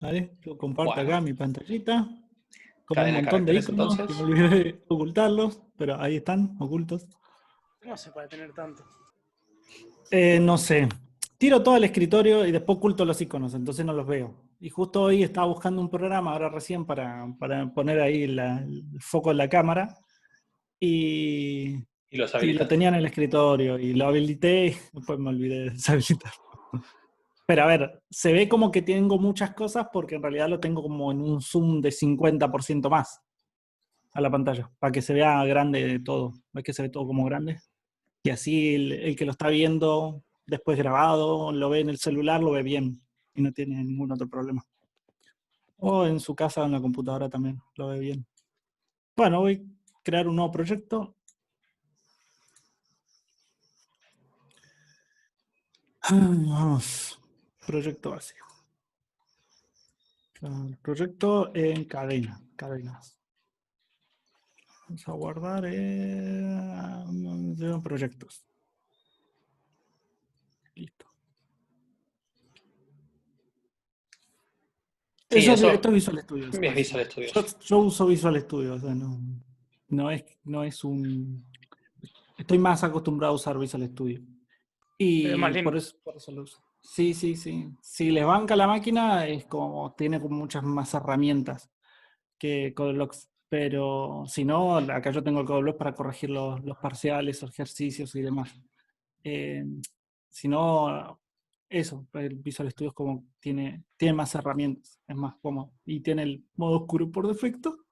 ¿Vale? Yo comparto Bueno, acá mi pantallita con un cadena de montón de caracteres iconos que me entonces. olvidé de ocultarlos, pero ahí están, ocultos. ¿Cómo se puede tener tanto? No sé. Tiro todo al escritorio y después oculto los iconos, entonces no los veo. Y justo hoy estaba buscando un programa, ahora recién, para poner ahí el foco en la cámara. Y, Y los y lo habilitaste. tenía en el escritorio y lo habilité y después me olvidé de deshabilitarlo. Pero a ver, se ve como que tengo muchas cosas porque en realidad lo tengo como en un zoom de 50% más a la pantalla, para que se vea grande todo. ¿Ves que se ve todo como grande? Y así el que lo está viendo después grabado, lo ve en el celular, lo ve bien y no tiene ningún otro problema. O en su casa, en la computadora también, lo ve bien. Bueno, voy a crear un nuevo proyecto. Vamos, proyecto básico. El proyecto en cadenas. Vamos a guardar proyectos. Listo. Sí, Esto eso es Visual Studio. es Visual Studio. Yo uso Visual Studio, o sea, no es un... Estoy más acostumbrado a usar Visual Studio. Es más Y lindo. por eso lo uso. Sí, sí, sí. Si les banca la máquina, es como, tiene como muchas más herramientas que CodeBlocks. Pero si no, acá yo tengo el CodeBlocks para corregir los parciales, los ejercicios y demás. Eh, si no, eso, el Visual Studio es como tiene más herramientas, es más cómodo. Y tiene el modo oscuro por defecto.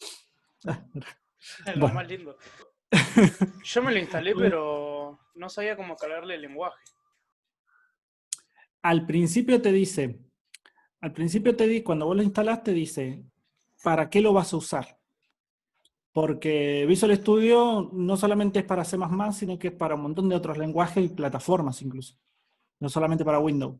Es lo Bueno. más lindo. Yo me lo instalé, pero no sabía cómo cargarle el lenguaje. Al principio cuando vos lo instalás, te dice, ¿para qué lo vas a usar? Porque Visual Studio no solamente es para C++, sino que es para un montón de otros lenguajes y plataformas incluso. No solamente para Windows.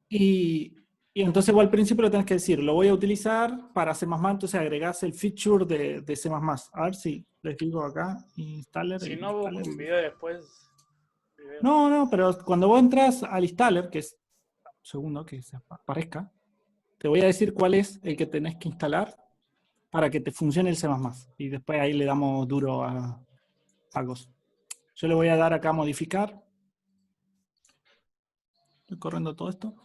Y, y entonces vos al principio lo tenés que decir, lo voy a utilizar para C++, entonces agregás el feature de C++. A ver si les digo acá, installer. Si no, busco un video después. Video. No, pero cuando vos entras al installer, que es, segundo que se aparezca, te voy a decir cuál es el que tenés que instalar para que te funcione el C++. Y después ahí le damos duro a Ghost. Yo le voy a dar acá a modificar. Estoy corriendo todo esto.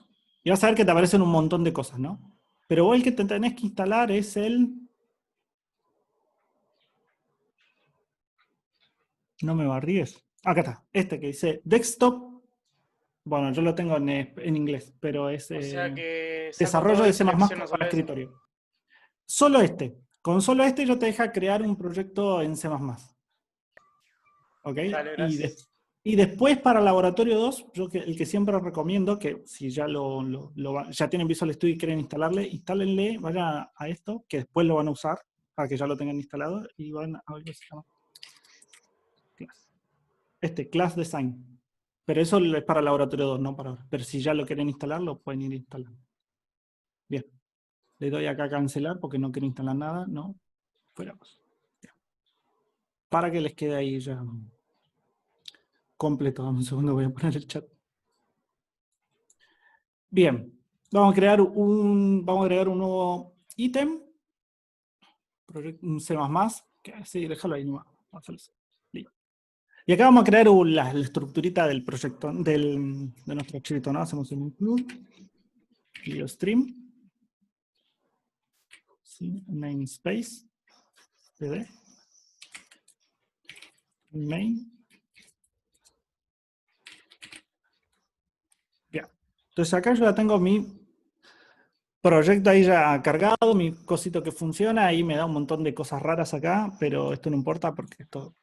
Y vas a ver que te aparecen un montón de cosas, ¿no? Pero vos el que te tenés que instalar es el... No me barríes. Acá está. Este que dice desktop. Bueno, yo lo tengo en inglés, pero es O sea que saco desarrollo todo y de C++ selecciono solo para eso. escritorio. Solo este. Con solo este yo te deja crear un proyecto en C++. ¿Ok? Dale, gracias. Y después para Laboratorio 2, el que siempre recomiendo, que si ya ya tienen Visual Studio y quieren instalarle, instálenle, vayan a esto, que después lo van a usar, para que ya lo tengan instalado, y van a ver qué se llama. Class Design. Pero eso es para Laboratorio 2, no para ahora. Pero si ya lo quieren instalar, lo pueden ir instalando. Bien. Le doy acá a cancelar porque no quiero instalar nada. No. Fuera. Para que les quede ahí ya completo. Dame un segundo, voy a poner el chat. Bien. Vamos a agregar un nuevo ítem. Un C++. Sí, déjalo ahí nomás. Y acá vamos a crear la estructurita del proyecto, de nuestro archivito, ¿no? Hacemos un include, stream, ¿sí? Namespace, pd, main. Bien. Entonces acá yo ya tengo mi proyecto ahí ya cargado, mi cosito que funciona, ahí me da un montón de cosas raras acá, pero esto no importa porque esto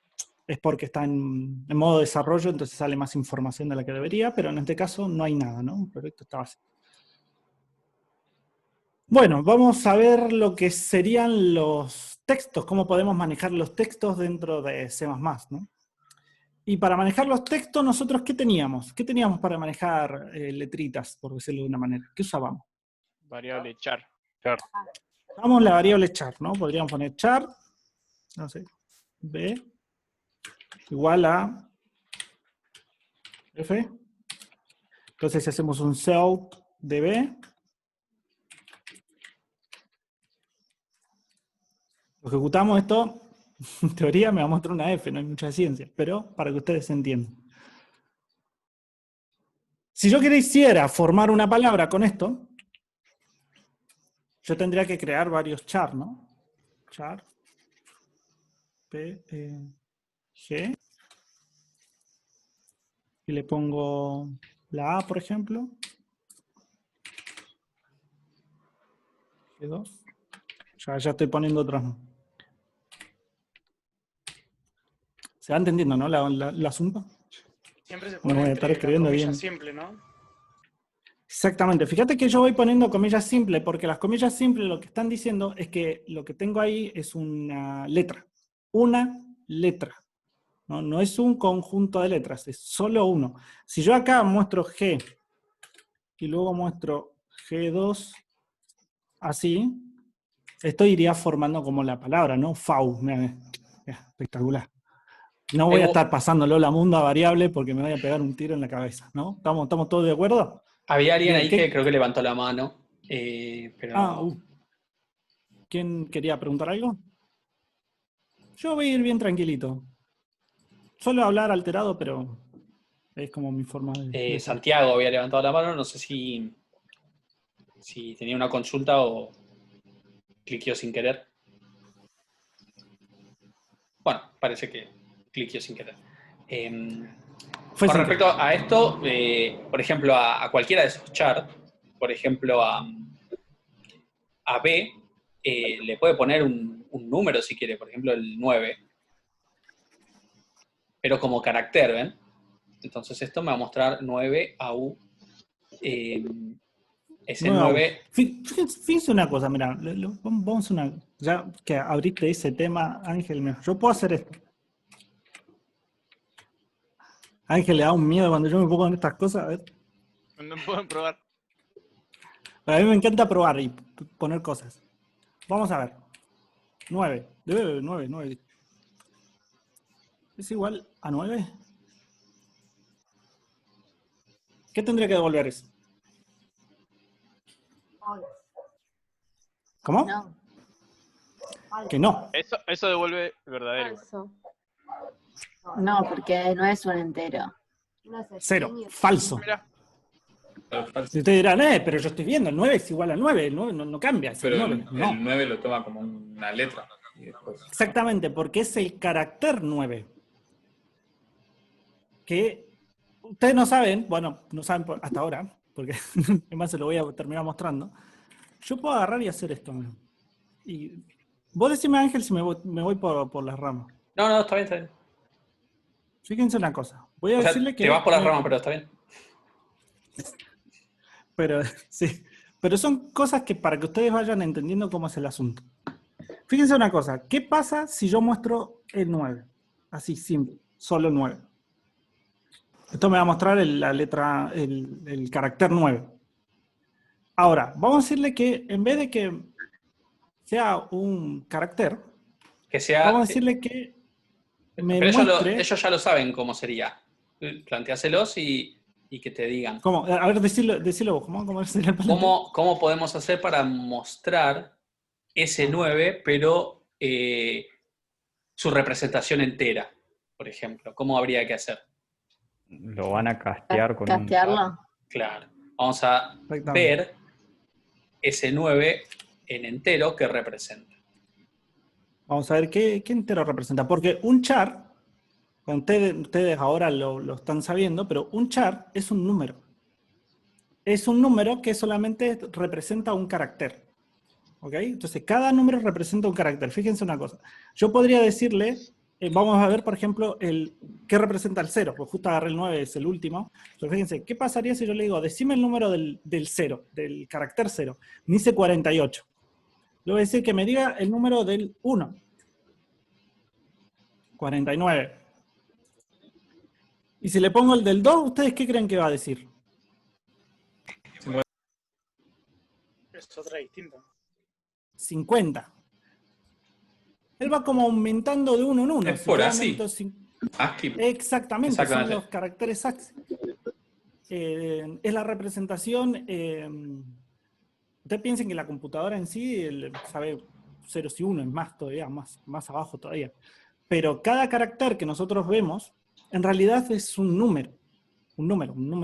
es porque está en modo desarrollo, entonces sale más información de la que debería, pero en este caso no hay nada, ¿no? Un proyecto está básico. Bueno, vamos a ver lo que serían los textos, cómo podemos manejar los textos dentro de C++, ¿no? Y para manejar los textos, nosotros, ¿qué teníamos? ¿Qué teníamos para manejar letritas, por decirlo de una manera? ¿Qué usábamos? Variable char. Usamos la variable char, ¿no? Podríamos poner char, no sé, b, igual a f. Entonces, si hacemos un cell de b, Ejecutamos esto, en teoría me va a mostrar una F, no hay mucha ciencia, pero para que ustedes entiendan. Si yo quisiera formar una palabra con esto, yo tendría que crear varios char, ¿no? Char, P, G, y le pongo la A, por ejemplo, G2, ya estoy poniendo otros. ¿Se va entendiendo, no, el asunto? Siempre se No pone voy a estar entre la escribiendo comilla bien. simple, ¿no? Exactamente. Fíjate que yo voy poniendo comillas simples, porque las comillas simples lo que están diciendo es que lo que tengo ahí es una letra. Una letra. No, no es un conjunto de letras, es solo uno. Si yo acá muestro G y luego muestro G2 así, esto iría formando como la palabra, ¿no? FAU. Mira, espectacular. No voy a estar pasándolo la munda variable porque me voy a pegar un tiro en la cabeza, ¿no? ¿Estamos todos de acuerdo? Había alguien Bien, ahí que creo que levantó la mano, Ah, pero... ¿quién quería preguntar algo? Yo voy a ir bien tranquilito. Suelo hablar alterado, pero es como mi forma de ser. Santiago había levantado la mano, no sé si tenía una consulta o cliqueó sin querer. Bueno, parece que cliqueó sin querer. Fue Con sin respecto querer. a esto, por ejemplo, a cualquiera de esos charts, por ejemplo, a B, le puede poner un número si quiere, por ejemplo, el 9, pero como carácter, ¿ven? Entonces esto me va a mostrar 9 a U. Ese Nuevo. 9, Fíjense una cosa, mira, vamos a una. Ya que abriste ese tema, Ángel, mira, yo puedo hacer esto. Ángel le da un miedo cuando yo me pongo en estas cosas. A ver. No pueden probar. A mí me encanta probar y poner cosas. Vamos a ver. 9. Debe 9, 9. ¿Es igual a 9? ¿Qué tendría que devolver eso? ¿Cómo? No. Que no. Eso devuelve verdadero. Falso. No, porque no es un entero. 0. Falso. Mira, Y ustedes dirán, pero yo estoy viendo, el 9 es igual al 9, el 9 no cambia, es el Pero 9. No. el 9 lo toma como una letra. Y después... Exactamente, porque es el carácter 9. Que ustedes no saben, bueno, no saben hasta ahora, porque además se lo voy a terminar mostrando. Yo puedo agarrar y hacer esto. Y vos decime, Ángel, si me voy por las ramas. no, está bien, está bien. Fíjense una cosa. Voy a O sea, decirle que. te vas por las ramas, pero está bien. Pero sí. Pero son cosas que para que ustedes vayan entendiendo cómo es el asunto. Fíjense una cosa. ¿Qué pasa si yo muestro el 9? Así, simple. Solo 9. Esto me va a mostrar la letra, el carácter 9. Ahora, vamos a decirle que en vez de que sea un carácter, Que sea... vamos a decirle que me pero muestre... ellos ya lo saben cómo sería. Plantéaselos y que te digan. ¿Cómo? A ver, decilo vos. ¿Cómo sería el planteo? ¿Cómo podemos hacer para mostrar ese 9, pero su representación entera, por ejemplo? ¿Cómo habría que hacer? Lo van a castear con ¿Castearlo? Claro. Vamos a ver ese 9 en entero que representa. Vamos a ver qué entero representa. Porque un char, ustedes ahora lo están sabiendo, pero un char es un número. Es un número que solamente representa un carácter. ¿Ok? Entonces, cada número representa un carácter. Fíjense una cosa. Yo podría decirle, vamos a ver, por ejemplo, qué representa el 0. Pues justo agarré el 9, es el último. Pero fíjense, ¿qué pasaría si yo le digo, decime el número del 0, del carácter 0? Me dice 48. Le voy a decir que me diga el número del 1. 49. Y si le pongo el del 2, ¿ustedes qué creen que va a decir? Es otra distinta. 50. Él va como aumentando de uno en uno. Es por así. Exactamente, Exactamente. son los caracteres ASCII. Es la representación. Ustedes piensen que la computadora en sí ceros y unos, es más todavía, más abajo todavía. Pero cada carácter que nosotros vemos, en realidad es un número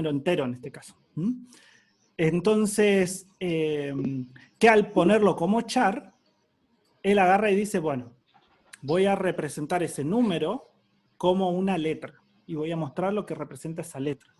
entero en este caso. Entonces, que al ponerlo como char, él agarra y dice, bueno, voy a representar ese número como una letra, y voy a mostrar lo que representa esa letra.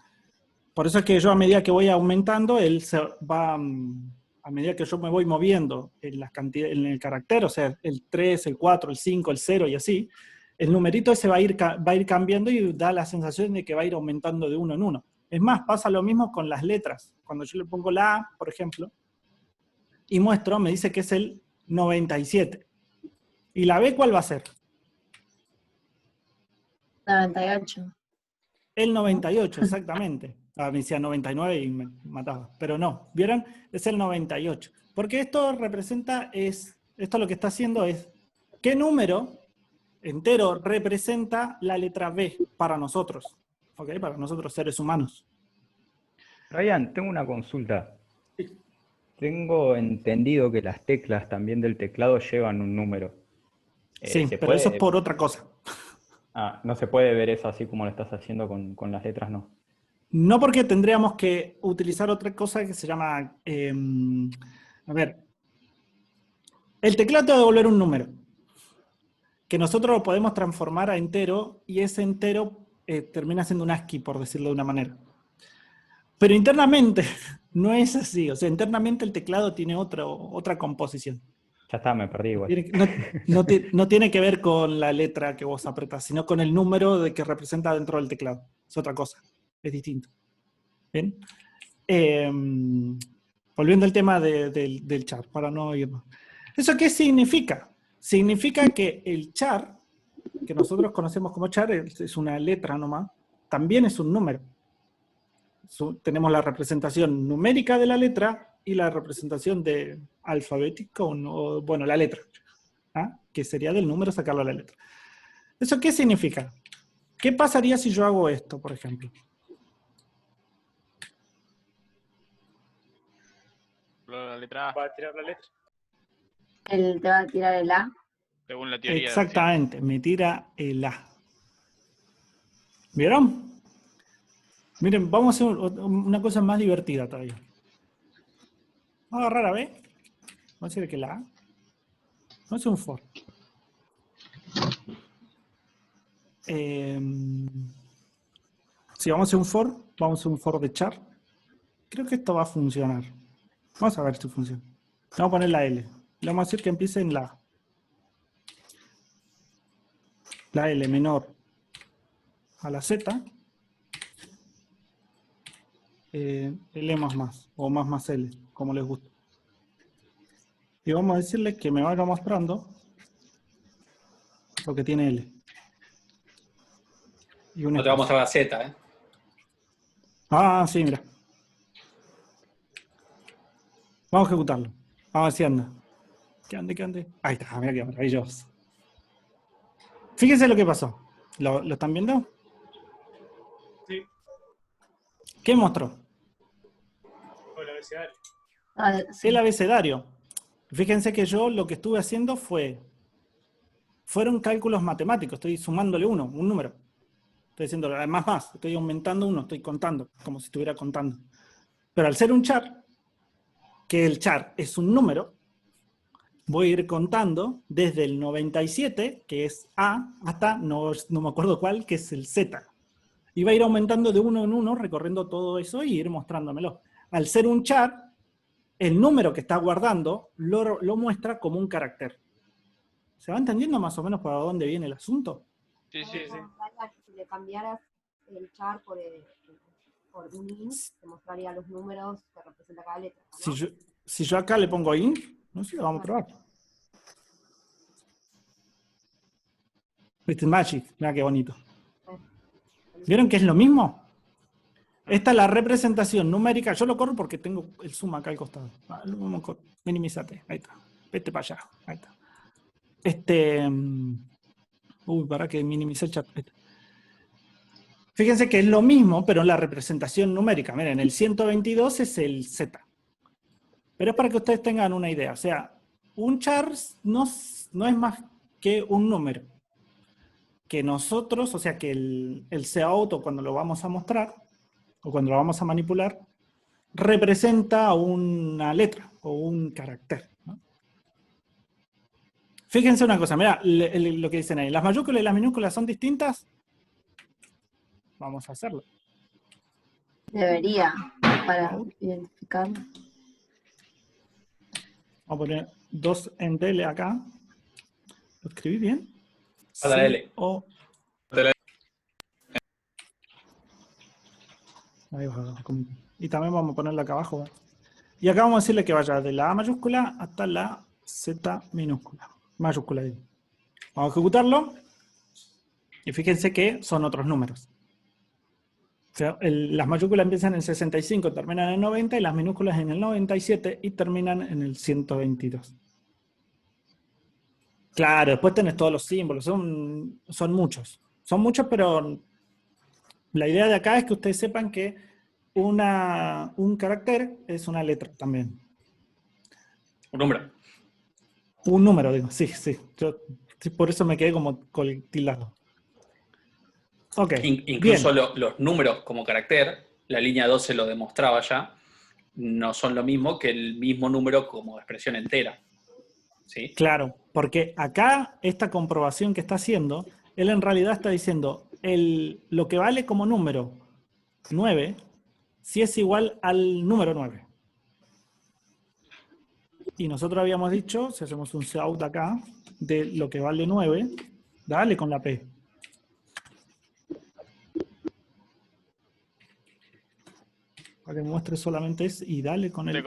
Por eso es que yo, a medida que voy aumentando, él se va, a medida que yo me voy moviendo en las cantidades, en el carácter, o sea, el 3, el 4, el 5, el 0 y así, el numerito ese va a ir cambiando y da la sensación de que va a ir aumentando de uno en uno. Es más, pasa lo mismo con las letras. Cuando yo le pongo la A, por ejemplo, y muestro, me dice que es el 97. ¿Y la B cuál va a ser? 98. El 98, exactamente. Me decía 99 y me mataba. Pero no, ¿vieron? Es el 98. Porque esto representa, esto lo que está haciendo es, ¿qué número entero representa la letra B para nosotros? ¿Ok? Para nosotros seres humanos. Ryan, tengo una consulta. Tengo entendido que las teclas también del teclado llevan un número. Sí, ¿Se pero eso es puede- por otra cosa. Ah, no se puede ver eso así como lo estás haciendo con las letras, no. No, porque tendríamos que utilizar otra cosa que se llama, a ver, el teclado te va a devolver un número, que nosotros lo podemos transformar a entero, y ese entero termina siendo un ASCII, por decirlo de una manera. Pero internamente no es así, o sea, internamente el teclado tiene otra composición. Ya está, me perdí igual. No tiene que ver con la letra que vos apretás, sino con el número que representa dentro del teclado. Es otra cosa, es distinto. ¿Bien? Volviendo al tema del char, para no irnos. ¿Eso qué significa? Significa que el char, que nosotros conocemos como char, es una letra nomás, también es un número. Tenemos la representación numérica de la letra y la representación de alfabético, bueno, la letra, ¿ah? Que sería del número sacarlo a la letra. ¿Eso qué significa? ¿Qué pasaría si yo hago esto, por ejemplo? La letra A, Va a tirar la letra. Él te va a tirar el A. según la teoría. Exactamente, me tira el A. ¿Vieron? Miren, vamos a hacer una cosa más divertida todavía. Vamos a agarrar a B. Vamos a decir que la A. Vamos a hacer un for. Si vamos a hacer un for, vamos a hacer un for de char. Creo que esto va a funcionar. Vamos a ver si funciona. Vamos a poner la L. Le vamos a decir que empiece en la L menor a la Z. L más, o más L, como les gusta. Y vamos a decirle que me vaya mostrando lo que tiene L. Y un No te va a mostrar la Z, ¿eh? Ah, sí, mira. Vamos a ejecutarlo. Vamos a ver si anda. Que ande. Ahí está, mira qué maravilloso. Fíjense lo que pasó. ¿Lo están viendo? Sí. ¿Qué mostró? Hola, abecedario. Ah, sí. El abecedario. Fíjense que yo lo que estuve haciendo fueron cálculos matemáticos. Estoy sumándole un número. Estoy haciendo más. Estoy aumentando uno, estoy contando, como si estuviera contando. Pero al ser un char, que el char es un número, voy a ir contando desde el 97, que es A, hasta no me acuerdo cuál, que es el Z. Y va a ir aumentando de uno en uno, recorriendo todo eso y ir mostrándomelo. Al ser un char, el número que está guardando lo muestra como un carácter. ¿Se va entendiendo más o menos para dónde viene el asunto? Sí, sí, sí. Si le cambiaras el char por un int, te mostraría los números que representa cada letra, ¿no? Si yo acá le pongo int, no sé, vamos a probar. Este es Magic, mira qué bonito. ¿Vieron que es lo mismo? Esta es la representación numérica. Yo lo corro porque tengo el zoom acá al costado. Minimízate, ahí está. Vete para allá, ahí está. Para que minimice el chat. Fíjense que es lo mismo, pero en la representación numérica. Miren, el 122 es el Z. Pero es para que ustedes tengan una idea. O sea, un char no es más que un número. Que nosotros, o sea, que el cout, cuando lo vamos a mostrar, o cuando lo vamos a manipular, representa una letra o un carácter, ¿no? Fíjense una cosa, mira lo que dicen ahí. ¿Las mayúsculas y las minúsculas son distintas? Vamos a hacerlo. Debería, para identificarlo. Vamos a poner 2 en tele acá. ¿Lo escribí bien? A la L. O. Ahí va. Y también vamos a ponerla acá abajo. ¿Ve? Y acá vamos a decirle que vaya de la A mayúscula hasta la Z minúscula. Mayúscula. Ahí. Vamos a ejecutarlo. Y fíjense que son otros números. O sea, las mayúsculas empiezan en 65, terminan en 90, y las minúsculas en el 97 y terminan en el 122. Claro, después tenés todos los símbolos, son muchos. Son muchos, pero la idea de acá es que ustedes sepan que un carácter es una letra también. Un número. Un número, digo, sí. Sí, por eso me quedé como tilado. Ok. Incluso los números como carácter, la línea 12 lo demostraba ya, no son lo mismo que el mismo número como expresión entera. ¿Sí? Claro, porque acá esta comprobación que está haciendo, él en realidad está diciendo lo que vale como número 9, si es igual al número 9. Y nosotros habíamos dicho, si hacemos un cout acá, de lo que vale 9, dale con la P. Para que me muestre solamente eso y dale con el...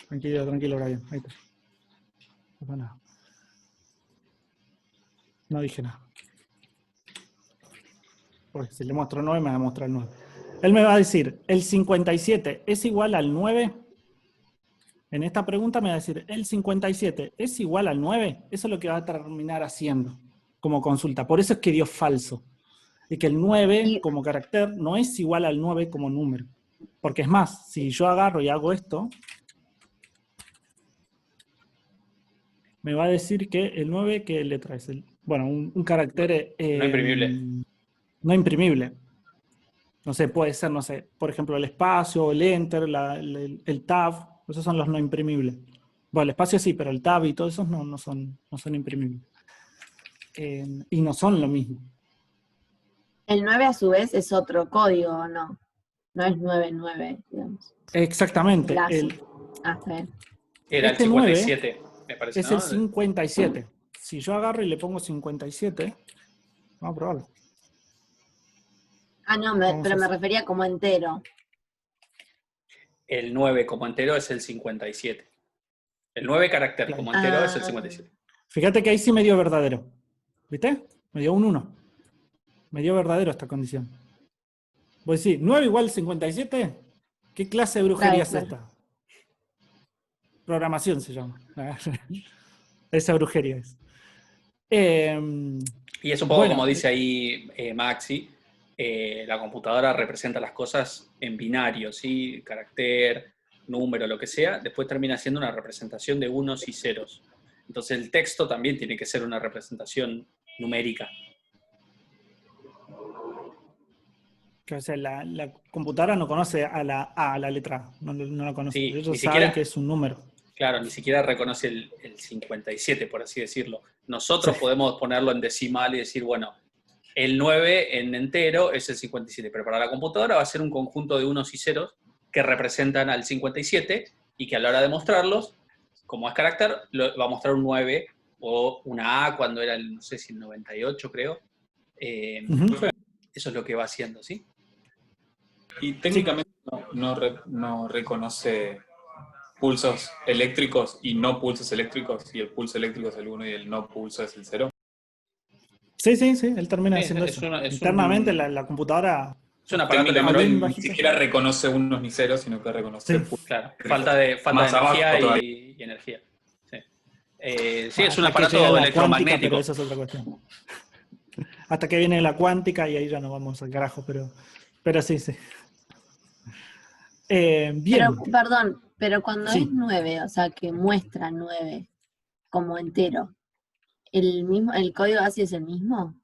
Tranquilo, Brian. Ahí está. No pasa nada. No dije nada. Porque si le muestro 9, me va a mostrar 9. Él me va a decir, ¿el 57 es igual al 9? En esta pregunta me va a decir, ¿el 57 es igual al 9? Eso es lo que va a terminar haciendo como consulta. Por eso es que dio falso. Y que el 9 como carácter no es igual al 9 como número. Porque es más, si yo agarro y hago esto, me va a decir que el 9, ¿qué letra es? Bueno, un carácter... no imprimible. No imprimible. No sé, puede ser, no sé, por ejemplo, el espacio, el enter, el tab, esos son los no imprimibles. Bueno, el espacio sí, pero el tab y todos esos no son imprimibles. Y no son lo mismo. El 9 a su vez es otro código, ¿no? No es 99, digamos. Exactamente. Está bien. Era este el 57, me parece, es ¿no? el 57. Si yo agarro y le pongo 57, vamos a probarlo. Ah, no, pero me refería como entero. El 9 como entero es el 57. El 9 carácter como entero es el 57. Fíjate que ahí sí me dio verdadero. ¿Viste? Me dio un 1. Me dio verdadero esta condición. Voy a decir, 9 igual 57. ¿Qué clase de brujería es esta? Programación se llama. Esa brujería es. Y es un poco como dice ahí Maxi, la computadora representa las cosas en binario, ¿sí? Carácter, número, lo que sea, después termina siendo una representación de unos y ceros. Entonces el texto también tiene que ser una representación numérica. O sea, la computadora no conoce a la letra A, no la conoce. Sí, ellos ni saben siquiera, que es un número. Claro, ni siquiera reconoce el 57, por así decirlo. Nosotros podemos ponerlo en decimal y decir, bueno, el 9 en entero es el 57, pero para la computadora va a ser un conjunto de unos y ceros que representan al 57 y que a la hora de mostrarlos, como es carácter, va a mostrar un 9 o una A cuando era no sé si el 98, creo. Eso es lo que va haciendo, ¿sí? Y técnicamente no reconoce pulsos eléctricos y no pulsos eléctricos, y el pulso eléctrico es el 1 y el no pulso es el 0. Sí, él termina haciendo eso. Internamente la computadora... Es una técnicamente ni siquiera reconoce unos ni ceros, sino que reconoce pulsos. Claro, falta de energía y energía. Sí, es un aparato electromagnético. Pero eso es otra cuestión. Hasta que viene la cuántica y ahí ya no vamos al carajo, pero sí. Bien. Pero, perdón, Pero cuando Sí. es 9, o sea, que muestra 9 como entero, ¿el código ASCII es el mismo?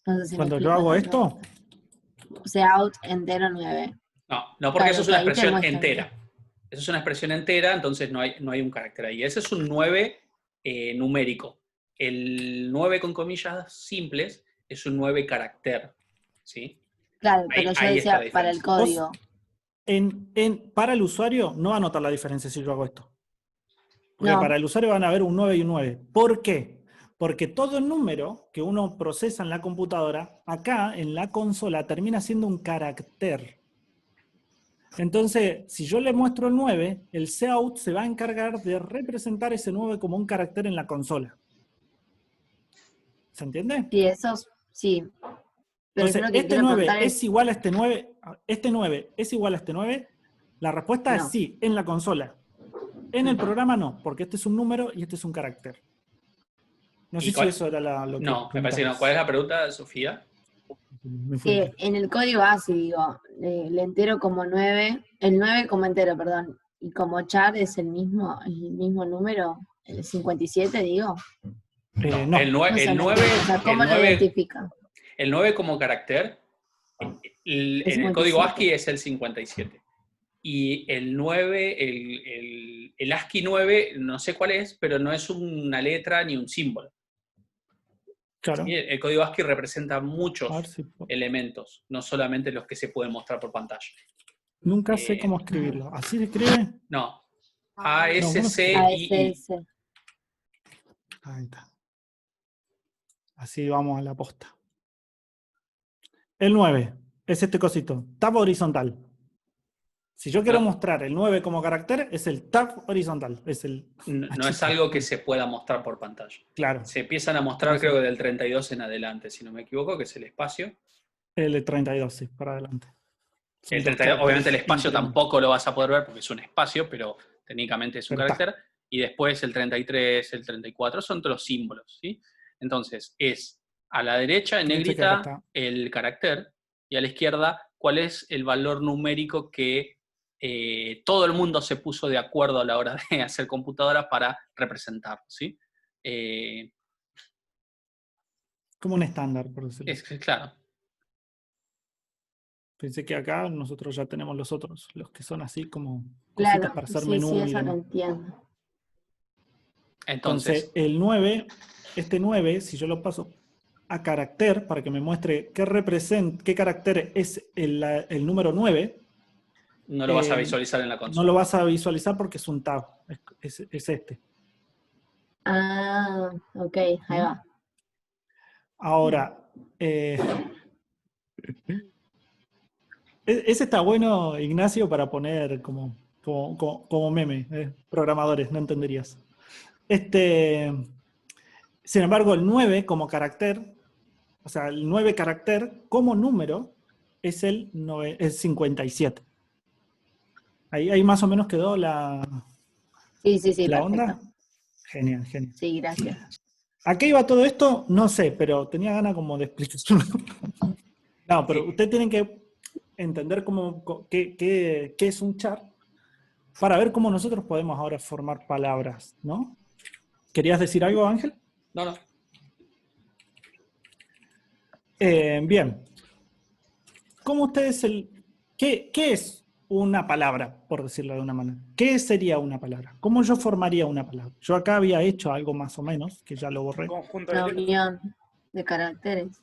No sé si me Cuando yo explico hago la esto, pregunta. O sea, out entero 9. No, porque eso Claro, es que una ahí te expresión muestra. entera. Eso es una expresión entera, entonces no hay un carácter ahí. Ese es un 9 numérico. El 9 con comillas simples es un 9 carácter. ¿Sí? Claro, Ahí, pero yo ahí está la decía para el diferencia. código. para el usuario no va a notar la diferencia si yo hago esto. Porque No. para el usuario van a ver un 9 y un 9. ¿Por qué? Porque todo el número que uno procesa en la computadora, acá en la consola, termina siendo un carácter. Entonces, si yo le muestro el 9, el cout se va a encargar de representar ese 9 como un carácter en la consola. ¿Se entiende? Sí, sí. Pero Entonces, yo lo que este quiero 9 preguntar es igual a este 9 es igual a este 9. La respuesta No. es sí, en la consola. En el programa no, porque este es un número y este es un carácter. No sé si eso era lo que No, me parece que no. preguntabas. ¿Cuál es la pregunta, Sofía? Me fui. que en el código ASCII, digo, le entero como 9, el 9 como entero, perdón, y como char es el mismo número, el 57, digo. No. El No sé, 9, o sea, ¿cómo el lo 9, identifica? el 9 como carácter, El en el código 57. ASCII es el 57. Y el 9, el ASCII 9, no sé cuál es, pero no es una letra ni un símbolo. Claro. ¿Sí? El código ASCII representa A ver muchos si puedo. elementos, no solamente los que se pueden mostrar por pantalla. Nunca sé cómo escribirlo. ¿Así se escribe? No. No, ¿cómo se escribe? ASCII. ASS. Ahí está. Así vamos a la posta. El 9 es este cosito. Tab horizontal. Si yo quiero mostrar el 9 como carácter, es el tab horizontal. Es el No es algo que se pueda mostrar por pantalla. Claro. Se empiezan a mostrar, creo que del 32 en adelante, si no me equivoco, que es el espacio. El de 32, sí, para adelante. El 32, obviamente el espacio tampoco lo vas a poder ver porque es un espacio, pero técnicamente es un carácter. Y después el 33, el 34, son todos los símbolos, ¿sí? Entonces, es a la derecha en negrita el carácter y a la izquierda cuál es el valor numérico que todo el mundo se puso de acuerdo a la hora de hacer computadora para representarlo, ¿sí? Como un estándar, por decirlo. Claro. Pensé que acá nosotros ya tenemos los otros, los que son así como cositas Claro, para hacer sí, menú sí, y eso lo demás. entiendo. Entonces, el 9, este 9, si yo lo paso a carácter, para que me muestre qué carácter es el número 9. No lo vas a visualizar en la consola. No lo vas a visualizar porque es un tab, es este. Ah, ok, ahí va. Ahora, ese está bueno, Ignacio, para poner como meme, programadores, no entenderías. Sin embargo, el 9 como carácter, o sea, el 9 carácter como número es el 57. Ahí más o menos quedó la perfecto. onda. Genial, genial. Sí, gracias. ¿A qué iba todo esto? No sé, pero tenía ganas como de explicación. No, pero ustedes tienen que entender qué es un char para ver cómo nosotros podemos ahora formar palabras, ¿no? ¿Querías decir algo, Ángel? No. Bien. ¿Cómo ustedes ¿Qué es una palabra, por decirlo de una manera? ¿Qué sería una palabra? ¿Cómo yo formaría una palabra? Yo acá había hecho algo más o menos, que ya lo borré. Conjunto Una de letras. unión de caracteres.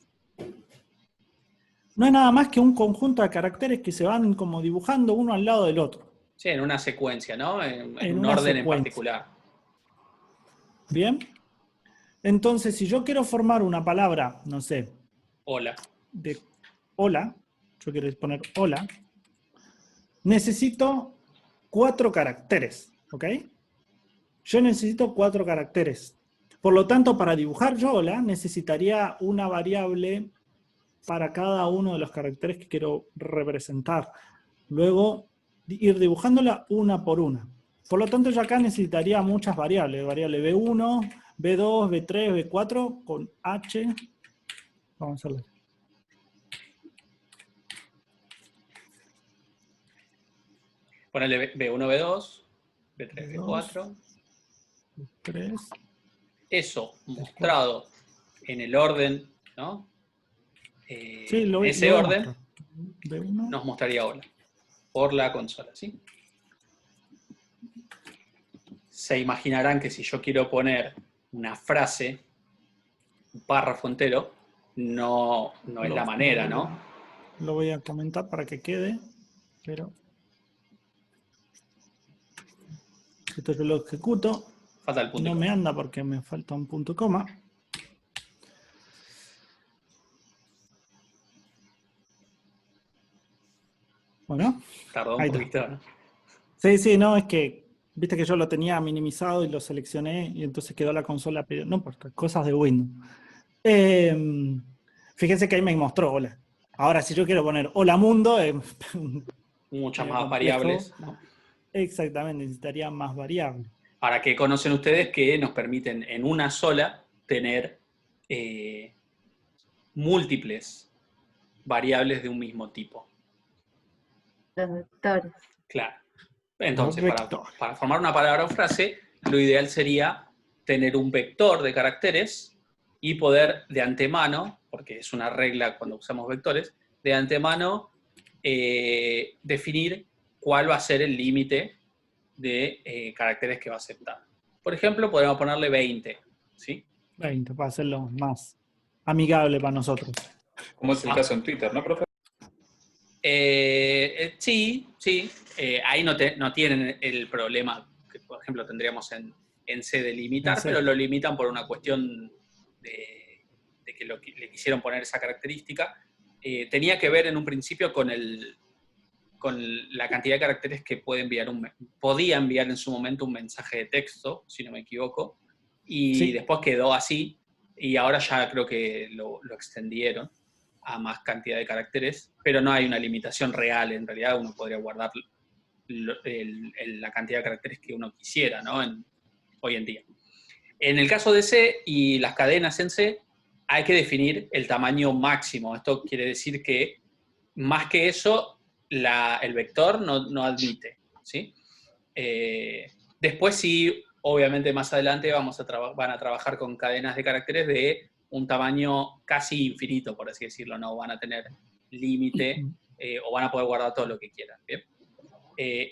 No es nada más que un conjunto de caracteres que se van como dibujando uno al lado del otro. Sí, en una secuencia, ¿no? En un una orden secuencia. en particular. Bien. Entonces, si yo quiero formar una palabra, no sé. Hola. De hola. Yo quiero poner hola. Necesito 4 caracteres, ¿ok? Yo necesito 4 caracteres. Por lo tanto, para dibujar yo hola, necesitaría una variable para cada uno de los caracteres que quiero representar. Luego, ir dibujándola una por una. Por lo tanto, yo acá necesitaría muchas variables. Variable B1, B2, B3, B4 con H. Vamos a hacerlo. Ponele B1, B2, B3, B4. 3. Eso mostrado en el orden, ¿no? Sí, lo ese lo voy a orden mostrar. B1. nos mostraría hola por la consola, ¿sí? Se imaginarán que si yo quiero poner una frase, un párrafo entero, no es la manera, ¿no? Lo voy a comentar para que quede, pero esto yo lo ejecuto. Falta el punto. No me anda porque me falta un punto y coma. Bueno, Tardó un ahí está. poquito, ¿no? Sí, no, es que viste que yo lo tenía minimizado y lo seleccioné y entonces quedó la consola, pero no importa, cosas de Windows. Fíjense que ahí me mostró hola. Ahora, si yo quiero poner hola mundo, Muchas medio más complejo. variables, ¿no? Exactamente, necesitaría más variables. Ahora, que conocen ustedes que nos permiten en una sola tener múltiples variables de un mismo tipo. Los vectores. Claro. Entonces, Los para vectores. formar una palabra o frase, lo ideal sería tener un vector de caracteres y poder de antemano, porque es una regla cuando usamos vectores, de antemano definir cuál va a ser el límite de caracteres que va a aceptar. Por ejemplo, podemos ponerle 20, ¿sí? 20, para hacerlo más amigable para nosotros. Como es el caso en Twitter, ¿no, profe? Sí. Ahí no tienen el problema que, por ejemplo, tendríamos en C de limitar, En C. pero lo limitan por una cuestión de que le quisieron poner esa característica. Tenía que ver en un principio con la cantidad de caracteres que podía enviar en su momento un mensaje de texto, si no me equivoco, y Sí. después quedó así, y ahora ya creo que lo extendieron a más cantidad de caracteres, pero no hay una limitación real. En realidad uno podría guardar la cantidad de caracteres que uno quisiera, ¿no? Hoy en día. En el caso de C y las cadenas en C, hay que definir el tamaño máximo. Esto quiere decir que más que eso, el vector no admite, ¿sí? Después sí, obviamente más adelante van a trabajar con cadenas de caracteres de un tamaño casi infinito, por así decirlo, no van a tener límite o van a poder guardar todo lo que quieran, ¿bien?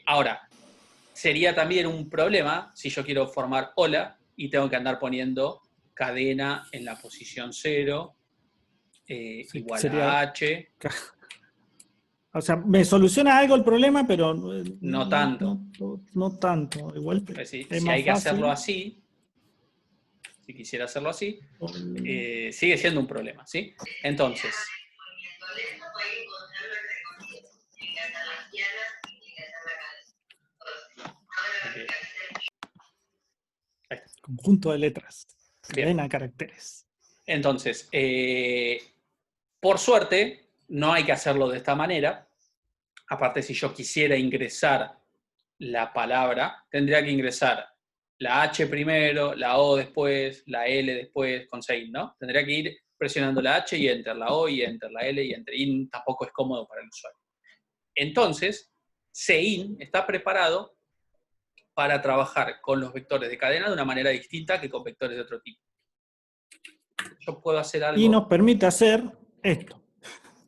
Ahora, sería también un problema si yo quiero formar hola y tengo que andar poniendo cadena en la posición 0, igual sería- a H. O sea, me soluciona algo el problema, pero No tanto. No tanto. Igual Es decir, es si más hay que fácil. hacerlo así, si quisiera hacerlo así, sigue siendo un problema, ¿sí? Entonces, Conjunto de letras. Bien. Cadena de caracteres. entonces por suerte, no hay que hacerlo de esta manera. Aparte, si yo quisiera ingresar la palabra, tendría que ingresar la H primero, la O después, la L después, con Sein, ¿no? Tendría que ir presionando la H y Enter, la O y Enter, la L y Enter. Y tampoco es cómodo para el usuario. Entonces, Sein está preparado para trabajar con los vectores de cadena de una manera distinta que con vectores de otro tipo. Yo puedo hacer algo... Y nos permite hacer esto.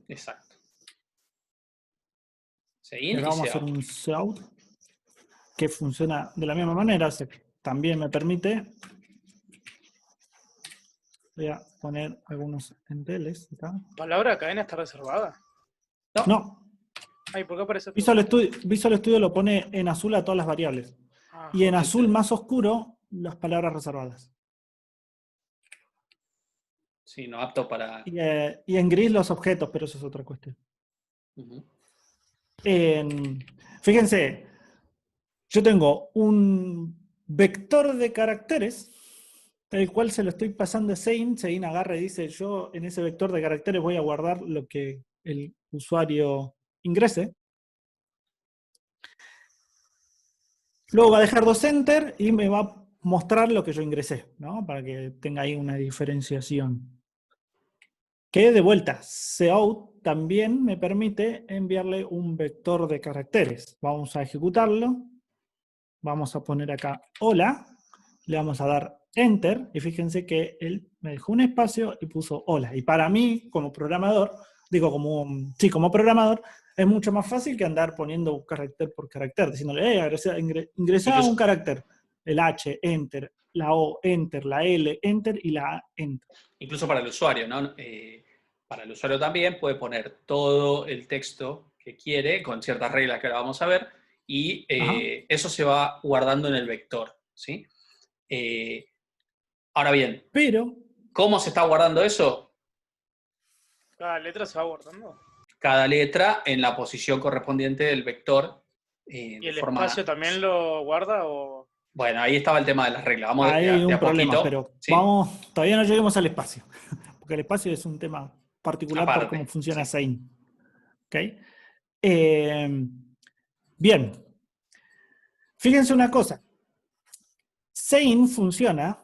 Exacto. Sein y Vamos a hacer Cout. un Cout que funciona de la misma manera. También me permite. Voy a poner algunos enteles acá. ¿Palabra cadena está reservada? No. Ay, ¿por qué aparece? Visual Studio lo pone en azul a todas las variables. Ah, Y en azul más oscuro, las palabras reservadas. Sí, no apto para... Y en gris los objetos, pero eso es otra cuestión. Uh-huh. Fíjense, yo tengo un vector de caracteres, el cual se lo estoy pasando a Sein. Sein agarra y dice, yo en ese vector de caracteres voy a guardar lo que el usuario ingrese. Luego va a dejar 2 enter y me va a mostrar lo que yo ingresé, ¿no? Para que tenga ahí una diferenciación. Que de vuelta, Cout también me permite enviarle un vector de caracteres. Vamos a ejecutarlo. Vamos a poner acá hola. Le vamos a dar enter. Y fíjense que él me dejó un espacio y puso hola. Y para mí, como programador, como programador, es mucho más fácil que andar poniendo carácter por carácter, diciéndole, ingresá Incluso- un carácter. El H, enter. La O, enter. La L, enter. Y la A, enter. Incluso para el usuario, ¿no? Para el usuario también puede poner todo el texto que quiere, con ciertas reglas que ahora vamos a ver, y eso se va guardando en el vector, ¿sí? Ahora bien, Pero, ¿cómo se está guardando eso? Cada letra se va guardando. Cada letra en la posición correspondiente del vector. ¿Y el espacio también lo guarda o...? Bueno, ahí estaba el tema de las reglas. Vamos hay de un a problema, poquito, pero ¿sí? todavía no lleguemos al espacio. Porque el espacio es un tema particular Aparte, por cómo funciona sí. Sein. ¿Ok? Bien. Fíjense una cosa. Sein funciona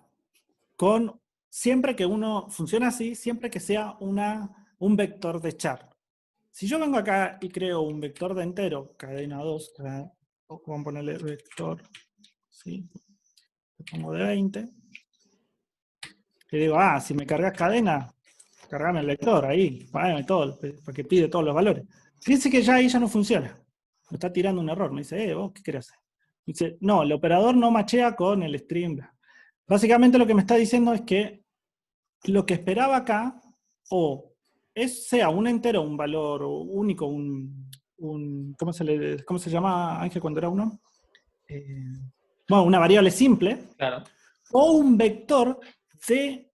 siempre que sea un vector de char. Si yo vengo acá y creo un vector de entero, cadena 2, vamos a ponerle vector, ¿sí? Le pongo de 20. Y digo, si me cargas cadena, cargame el vector ahí, págame todo, porque pide todos los valores. Fíjense que ya ahí ya no funciona. Me está tirando un error. Me dice, ¿vos qué querés hacer? Me dice, no, el operador no machea con el string. Básicamente lo que me está diciendo es que lo que esperaba acá, sea un entero, un valor único, ¿cómo se llama, Ángel, cuando era uno? Una variable simple, Claro. o un vector de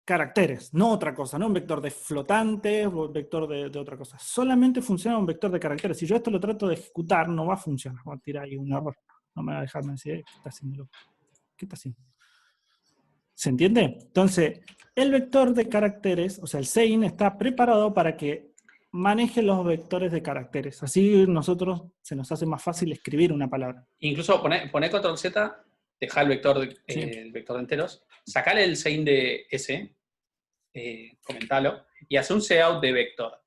caracteres, no otra cosa, no un vector de flotantes o un vector de otra cosa. Solamente funciona un vector de caracteres. Si yo esto lo trato de ejecutar, no va a funcionar. Voy a tirar ahí un error. No me va a dejar decir, ¿qué está haciendo? ¿Qué está haciendo? ¿Se entiende? Entonces, el vector de caracteres, o sea, el Sein, está preparado para que maneje los vectores de caracteres. Así se nos hace más fácil escribir una palabra. Incluso poné control Z, dejá el vector de enteros, sacale el sein de S, comentalo, y hace un cout de vector.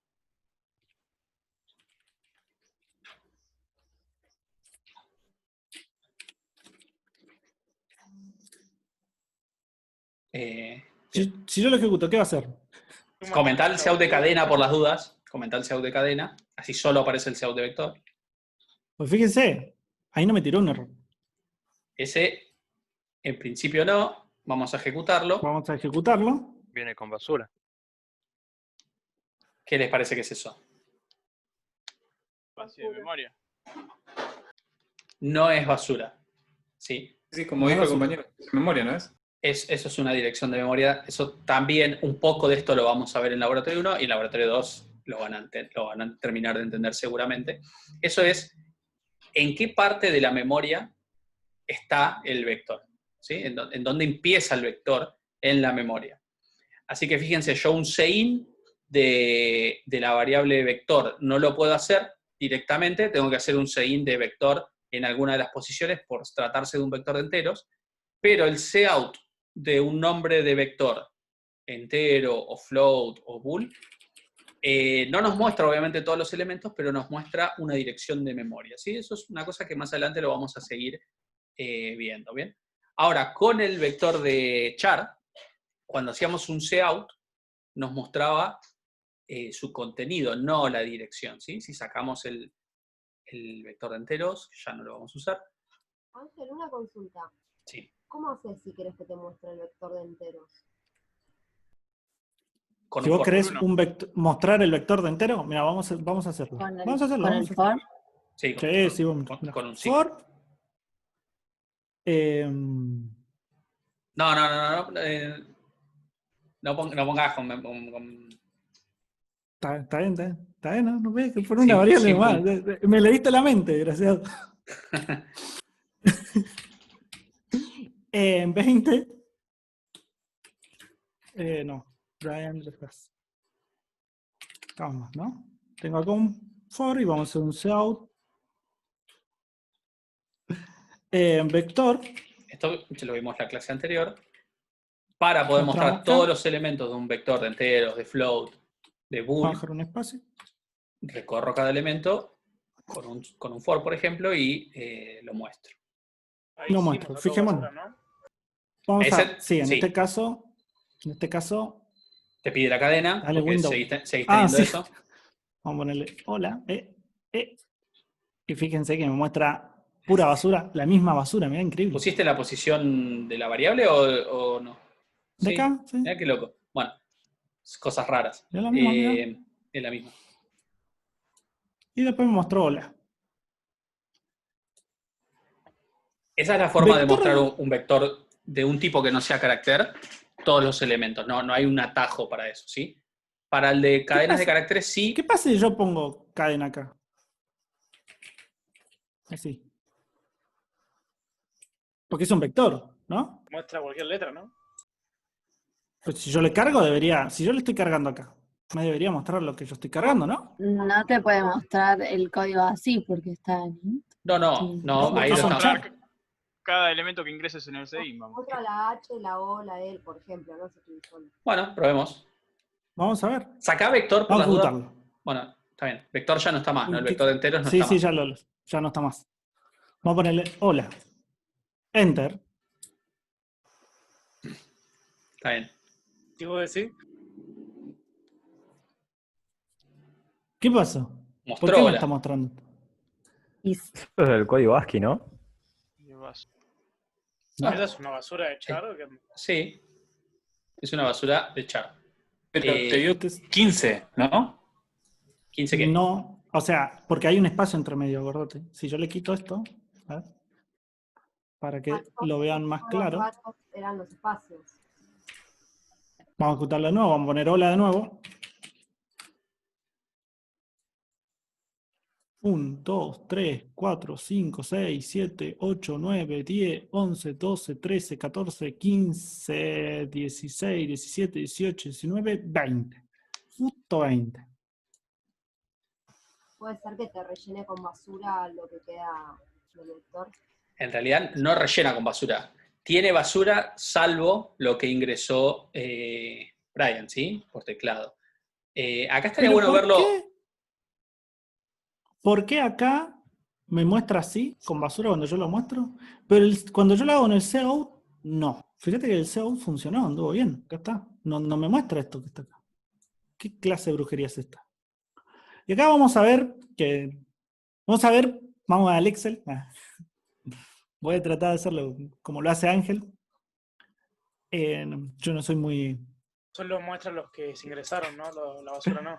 Si yo lo ejecuto, ¿qué va a hacer? Comentar el cout de cadena por las dudas, comentar el cout de cadena, así solo aparece el cout de vector. Pues fíjense, ahí no me tiró un error. Ese, en principio no, vamos a ejecutarlo. Vamos a ejecutarlo. Viene con basura. ¿Qué les parece que es eso? Espacio de memoria. No es basura. ¿Sí? Sí, como dijo el compañero, es memoria, ¿no es? Eso es una dirección de memoria. Eso también, un poco de esto lo vamos a ver en laboratorio 1 y en laboratorio 2 lo van a terminar de entender seguramente. Eso es en qué parte de la memoria está el vector. ¿Sí? En dónde empieza el vector en la memoria. Así que fíjense, yo un sein de la variable vector no lo puedo hacer directamente, tengo que hacer un sein de vector en alguna de las posiciones por tratarse de un vector de enteros, pero el cout de un nombre de vector entero o float o bool no nos muestra obviamente todos los elementos, pero nos muestra una dirección de memoria. ¿Sí? Eso es una cosa que más adelante lo vamos a seguir viendo. ¿Bien? Ahora, con el vector de char, cuando hacíamos un cout, nos mostraba su contenido, no la dirección. ¿Sí? Si sacamos el vector de enteros, ya no lo vamos a usar. Ángel, una consulta. Sí. ¿Cómo haces si querés que te muestre el vector de enteros? Con Si un vos for. querés mostrar el vector de entero, mira, vamos a hacerlo. Vamos a hacerlo. ¿Con el for? Sí, Sí, con un for. No pongas con Está bien, no ves que por una variable más. Me leíste la mente, desgraciado. En 20. No, Brian Lefras. Vamos, ¿no? Tengo acá un for y vamos a hacer un cout. Vector. Esto ya lo vimos en la clase anterior. Para poder mostrar todos los elementos de un vector de enteros, de float, de Voy a bool, dejar un espacio. recorro cada elemento con un for, por ejemplo, y lo muestro. Ahí Lo sí muestro, nos tocó fijémonos. basura, ¿no? Vamos Ese- a, sí, en sí. este caso, Te pide la cadena, dale porque Windows. seguís Ah, teniendo sí. eso. Vamos a ponerle hola, y fíjense que me muestra pura basura, la misma basura, mira, increíble. ¿Pusiste la posición de la variable o no? De Sí, acá, sí. mirá qué loco. Bueno, cosas raras. Es la misma, mirá. Es la misma. Y después me mostró hola. Esa es la forma de Vector- mostrar un vector de un tipo que no sea carácter, todos los elementos. No hay un atajo para eso, ¿sí? Para el de cadenas de pasa? caracteres, sí. ¿Qué pasa si yo pongo cadena acá? Así. Porque es un vector, ¿no? Muestra cualquier letra, ¿no? Pues si yo le cargo, debería. Si yo le estoy cargando acá, me debería mostrar lo que yo estoy cargando, ¿no? No te puede mostrar el código así porque está en... No, ahí ¿Qué lo son estamos. char? Cada elemento que ingreses en el CDI, vamos. Muestra la H, la O, la L, por ejemplo, no sé qué son. Bueno, probemos. Vamos a ver. Sacá vector por Vamos a las dudas. ejecutarlo. Bueno, está bien. Vector ya no está más, ¿no? El ¿Qué- vector de enteros no sí, está sí, más. ya no está más. Vamos a ponerle hola. Enter. Está bien. ¿Qué vos decís? ¿Qué pasó? ¿Por Mostró qué me hola. está mostrando? Y Eso es el código ASCII, ¿no? Y vas. Ah, ¿Esa es una basura de char o qué? sí. Es una basura de char. Pero Eh, te dio 15, ¿no? 15 qué. No, o sea, porque hay un espacio entre medio, gordote. Si yo le quito esto, a ver, para que lo vean más claro. Los datos eran los espacios. Vamos a ejecutarlo de nuevo, vamos a poner hola de nuevo. 1, 2, 3, 4, 5, 6, 7, 8, 9, 10, 11, 12, 13, 14, 15, 16, 17, 18, 19, 20. Justo 20. Puede ser que te rellene con basura lo que queda del vector. En realidad no rellena con basura. Tiene basura salvo lo que ingresó Brian, ¿sí? Por teclado. Acá estaría Pero bueno ¿por verlo. qué? ¿Por qué acá me muestra así, con basura, cuando yo lo muestro? Pero cuando yo lo hago en el cout, no. Fíjate que el cout funcionó, anduvo bien. Acá está. No me muestra esto que está acá. ¿Qué clase de brujería es esta? Y acá vamos a ver vamos al Excel. Voy a tratar de hacerlo como lo hace Ángel. Yo no soy muy... Solo muestra los que se ingresaron, ¿no? La basura no.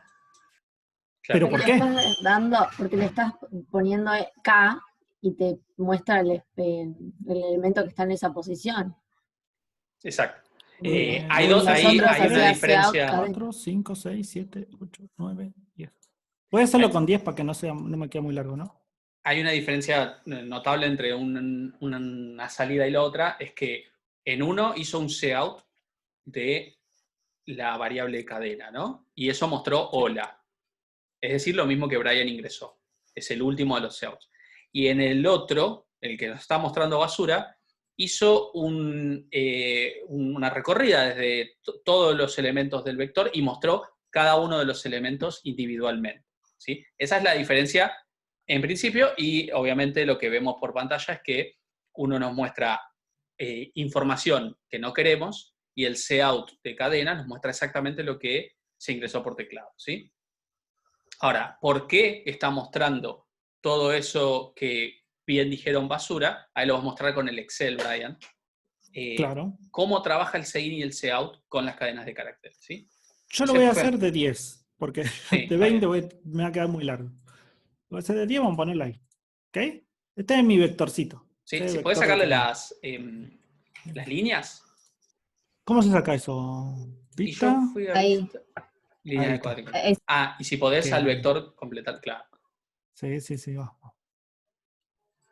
¿Pero por le qué? estás dando, porque le estás poniendo K y te muestra el elemento que está en esa posición. Exacto. Eh, Hay los hay otros una hacía diferencia. Cout. 4, 5, 6, 7, 8, 9, 10. Voy a hacerlo con 10 para que no me quede muy largo, ¿no? Hay una diferencia notable entre una salida y la otra, es que en uno hizo un cout de la variable cadena, ¿no? Y eso mostró hola. Es decir, lo mismo que Brian ingresó. Es el último de los couts. Y en el otro, el que nos está mostrando basura, hizo una recorrida desde todos los elementos del vector y mostró cada uno de los elementos individualmente, ¿sí? Esa es la diferencia en principio, y obviamente lo que vemos por pantalla es que uno nos muestra información que no queremos y el cout de cadena nos muestra exactamente lo que se ingresó por teclado, ¿sí? Ahora, ¿por qué está mostrando todo eso que bien dijeron basura? Ahí lo vamos a mostrar con el Excel, Brian. Claro. Cómo trabaja el CIN y el cout con las cadenas de caracteres, ¿sí? Yo lo voy a hacer de 10, porque Sí, de 20 me va a quedar muy largo. Lo voy a hacer de 10, vamos a ponerlo ahí. ¿Ok? Este es mi vectorcito. ¿Sí? Este es Si el podés vector de sacarle cadena. las líneas. ¿Cómo se saca eso? Y ¿Vista? yo fui a Ahí. línea Ahí de está. cuadrícula. Es- Y si podés Que- al vector completar, claro. Sí, va.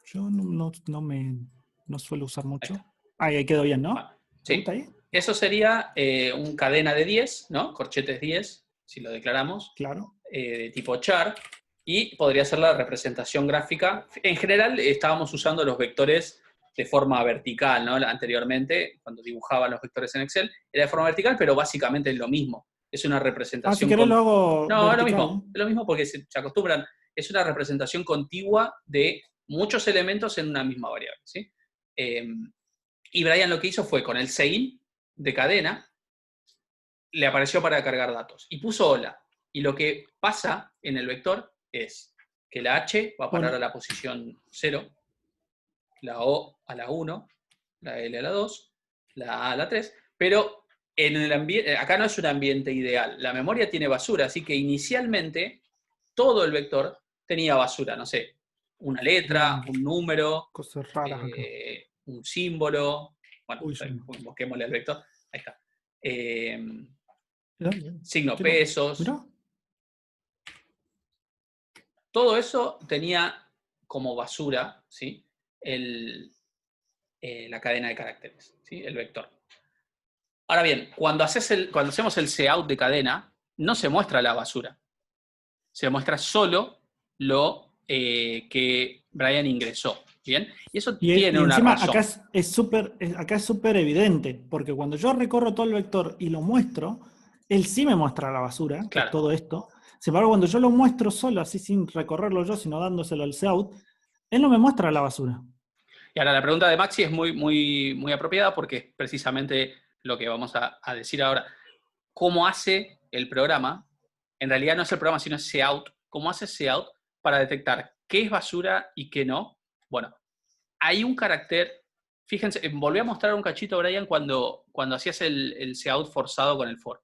Yo no suelo usar mucho. Ahí Ahí quedó bien, ¿no? Bueno, ¿Te sí. gusta ahí? Eso sería un cadena de 10, ¿no? Corchetes 10, si lo declaramos, Claro. de tipo char, y podría ser la representación gráfica. En general, estábamos usando los vectores de forma vertical, ¿no? Anteriormente, cuando dibujaban los vectores en Excel, era de forma vertical, pero básicamente es lo mismo. es una Ah, si representación... querés lo hago No, es lo vertical. mismo, es lo mismo porque se acostumbran, es una representación contigua de muchos elementos en una misma variable, ¿sí? Y Brian lo que hizo fue con el sein de cadena, le apareció para cargar datos, y puso hola. Y lo que pasa en el vector es que la H va a parar Hola. a la posición 0, la O a la 1, la L a la 2, la A a la 3, pero en el ambiente, acá no es un ambiente ideal. La memoria tiene basura, así que inicialmente todo el vector tenía basura, no sé, una letra, un número, Cosas raras acá. un símbolo, bueno, Uy, sí. busquémosle el vector, ahí está. Mirá, Signo qué loco. pesos, Mirá. todo eso tenía como basura, ¿sí? La cadena de caracteres, ¿sí? El vector. Ahora bien, cuando hacemos el cout de cadena, no se muestra la basura. Se muestra solo lo que Brian ingresó. ¿Bien? Y eso tiene Y una encima razón. acá es súper evidente, porque cuando yo recorro todo el vector y lo muestro, él sí me muestra la basura, que Claro. es todo esto. Sin embargo, cuando yo lo muestro solo, así sin recorrerlo yo, sino dándoselo al cout, él no me muestra la basura. Y ahora la pregunta de Maxi es muy apropiada porque es precisamente lo que vamos a decir ahora. ¿Cómo hace el programa? En realidad no es el programa, sino es cout. ¿Cómo hace cout para detectar qué es basura y qué no? Bueno, hay un carácter, fíjense, volví a mostrar un cachito, Brian, cuando hacías el cout forzado con el for.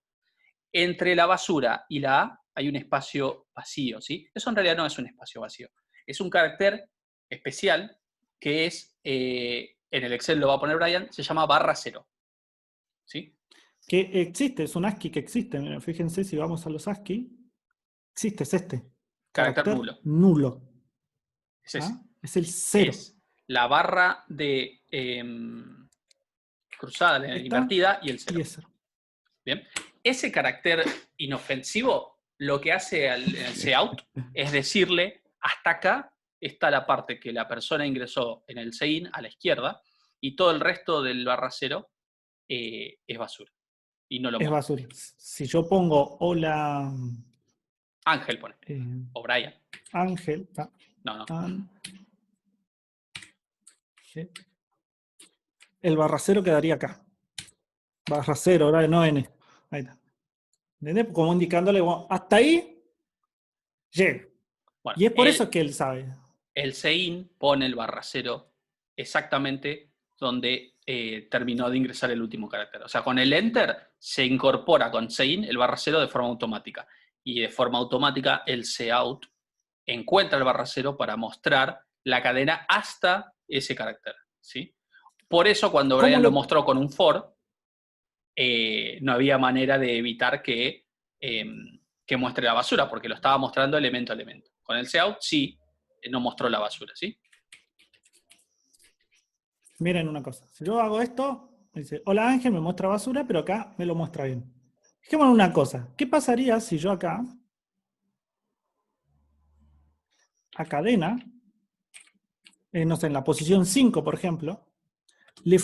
Entre la basura y la A hay un espacio vacío, ¿sí? Eso en realidad no es un espacio vacío. Es un carácter especial que es, en el Excel lo va a poner Brian, se llama /0, ¿sí? Que existe, es un ASCII que existe. Miren, fíjense si vamos a los ASCII. Existe, es este. Carácter nulo. Nulo. Es ese. ¿Ah? Es el 0. Es la barra de cruzada, Esta, invertida y el 0. Y es 0. Bien. Ese carácter inofensivo, lo que hace el cout es decirle, hasta acá está la parte que la persona ingresó en el sein a la izquierda, y todo el resto del /0 es basura. Y no lo Es muestra. basura. Si yo pongo hola Ángel pone. O Brian. Ángel. No. El /0 quedaría acá. /0, ahora no N. Ahí está. ¿Entendés? Como indicándole, bueno, hasta ahí llego. Bueno, Y es por eso que él sabe. El sein pone el /0 exactamente donde terminó de ingresar el último carácter. O sea, con el enter se incorpora con sein el /0 de forma automática. Y de forma automática el cout encuentra el /0 para mostrar la cadena hasta ese carácter, ¿sí? Por eso cuando Brian lo mostró con un for, no había manera de evitar que muestre la basura, porque lo estaba mostrando elemento a elemento. Con el cout sí, no mostró la basura, ¿sí? Miren una cosa. Si yo hago esto, me dice, hola Ángel, me muestra basura, pero acá me lo muestra bien. Fijémonos una cosa. ¿Qué pasaría si yo acá, a cadena, no sé, en la posición 5, por ejemplo, le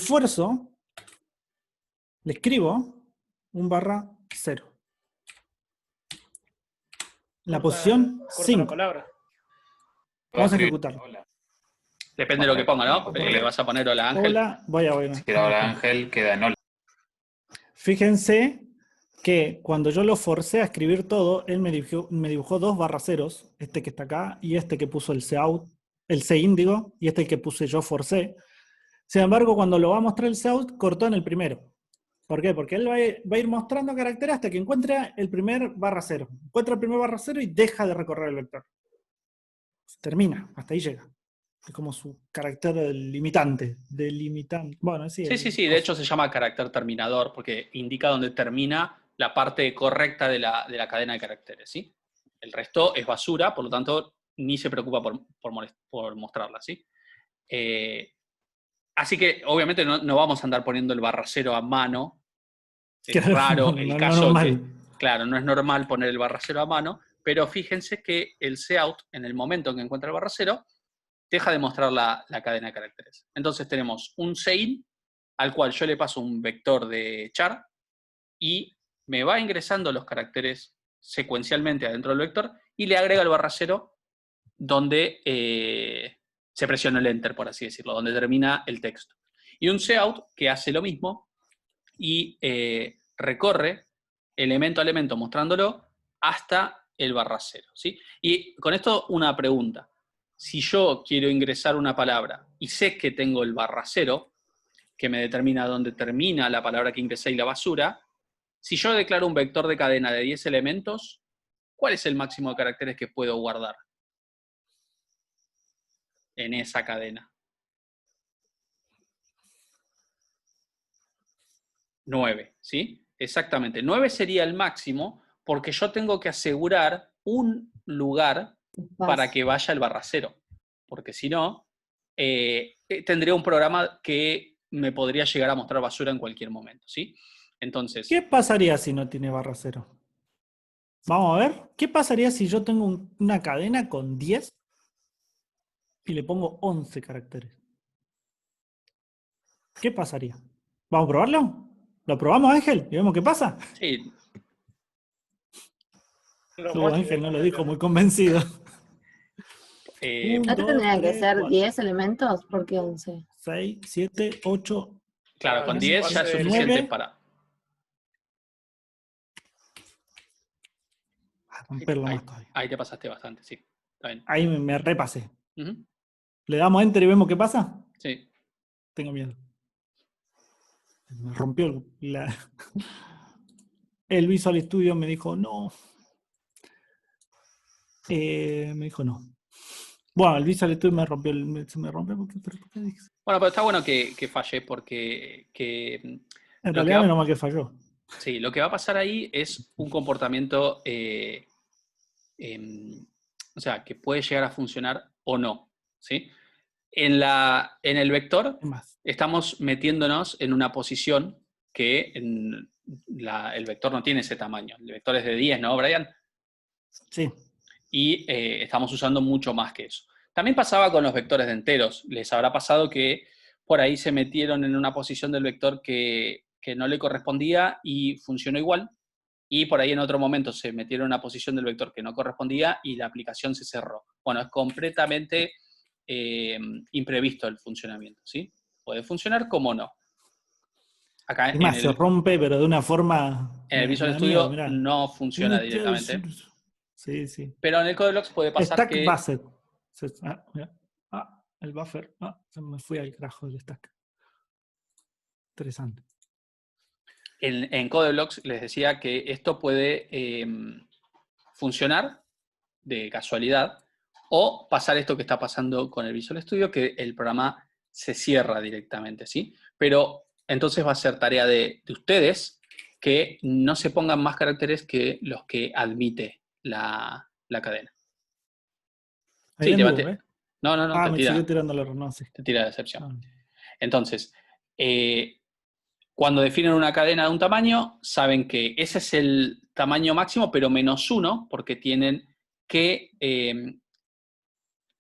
escribo un /0. La posición Corta 5. la palabra. Vamos a ejecutarlo. Hola. Depende de lo que ponga, ¿no? Le vas a poner hola Ángel. Hola, voy a Si queda hola Ángel, queda en hola. Fíjense que cuando yo lo forcé a escribir todo, él me dibujó dos /0, este que está acá y este que puso el cout, el sein, digo, y este que puse yo forcé. Sin embargo, cuando lo va a mostrar el cout, cortó en el primero. ¿Por qué? Porque él va a ir mostrando caracteres hasta que encuentre el primer /0. Encuentra el primer /0 y deja de recorrer el vector. Termina, hasta ahí llega. Es como su carácter limitante. Delimitante. Bueno, sí. Sí. De hecho se llama carácter terminador porque indica dónde termina la parte correcta de la cadena de caracteres, ¿sí? El resto es basura, por lo tanto, ni se preocupa por mostrarla, ¿sí? Así que, obviamente, no vamos a andar poniendo el /0 a mano. Es raro el caso de... Claro, no es normal poner el /0 a mano, pero fíjense que el cout, en el momento en que encuentra el /0, deja de mostrar la cadena de caracteres. Entonces tenemos un sein al cual yo le paso un vector de char y me va ingresando los caracteres secuencialmente adentro del vector y le agrega el barra cero donde se presiona el enter, por así decirlo, donde termina el texto. Y un cout que hace lo mismo y recorre elemento a elemento mostrándolo hasta el barra cero, ¿sí? Y con esto una pregunta. Si yo quiero ingresar una palabra y sé que tengo el barra cero, que me determina dónde termina la palabra que ingresé y la basura, si yo declaro un vector de cadena de 10 elementos, ¿cuál es el máximo de caracteres que puedo guardar en esa cadena? 9, ¿sí? Exactamente. 9 sería el máximo porque yo tengo que asegurar un lugar para que vaya el barra cero. Porque si no, tendría un programa que me podría llegar a mostrar basura en cualquier momento, ¿sí? Entonces, ¿Qué pasaría si no tiene barra cero? Vamos a ver. ¿Qué pasaría si yo tengo una cadena con 10 y le pongo 11 caracteres? ¿Qué pasaría? ¿Vamos a probarlo? ¿Lo probamos, Ángel? ¿Y vemos qué pasa? sí, Ángel no lo dijo muy convencido. ¿No tendrían que ser 10 elementos? ¿Por qué 11? 6, 7, 8. claro, con 10 ya es Nueve. suficiente para... Romperlo más todavía. Ahí te pasaste bastante, sí. Está bien. Ahí me repasé. Ujú, ¿Le damos enter y vemos qué pasa? sí. Tengo miedo. Me rompió el Visual Studio, me dijo no. Me dijo no. Bueno, el Visual Studio se me rompió porque... ¿por qué dije? Bueno, pero está bueno que falle porque... En lo realidad, que menos mal que falló. Sí, lo que va a pasar ahí es un comportamiento, o sea, que puede llegar a funcionar o no, ¿sí? En el vector ¿Qué más? estamos metiéndonos en una posición que el vector no tiene ese tamaño. El vector es de 10, ¿no, Brian? Sí. Y estamos usando mucho más que eso. También pasaba con los vectores de enteros. Les habrá pasado que por ahí se metieron en una posición del vector que no le correspondía y funcionó igual, y por ahí en otro momento se metieron en una posición del vector que no correspondía y la aplicación se cerró. Bueno, es completamente imprevisto el funcionamiento, ¿sí? Puede funcionar como no. Acá Es más, se rompe, pero de una forma... en el Visual da Studio miedo, mirá. no funciona directamente, Sí, sí. pero en el CodeBlocks puede pasar Stack que... Basset. Mirá. El buffer. Se me fui al carajo del stack. Interesante. En CodeBlocks les decía que esto puede funcionar de casualidad o pasar esto que está pasando con el Visual Studio, que el programa se cierra directamente, ¿sí? Pero entonces va a ser tarea de ustedes que no se pongan más caracteres que los que admite la cadena. Ahí Sí, te anduvo, bate. No, te me tira, siguió tirando el error, no, sí. te tira de excepción. Ah. Entonces, cuando definen una cadena de un tamaño, saben que ese es el tamaño máximo, pero -1, porque tienen que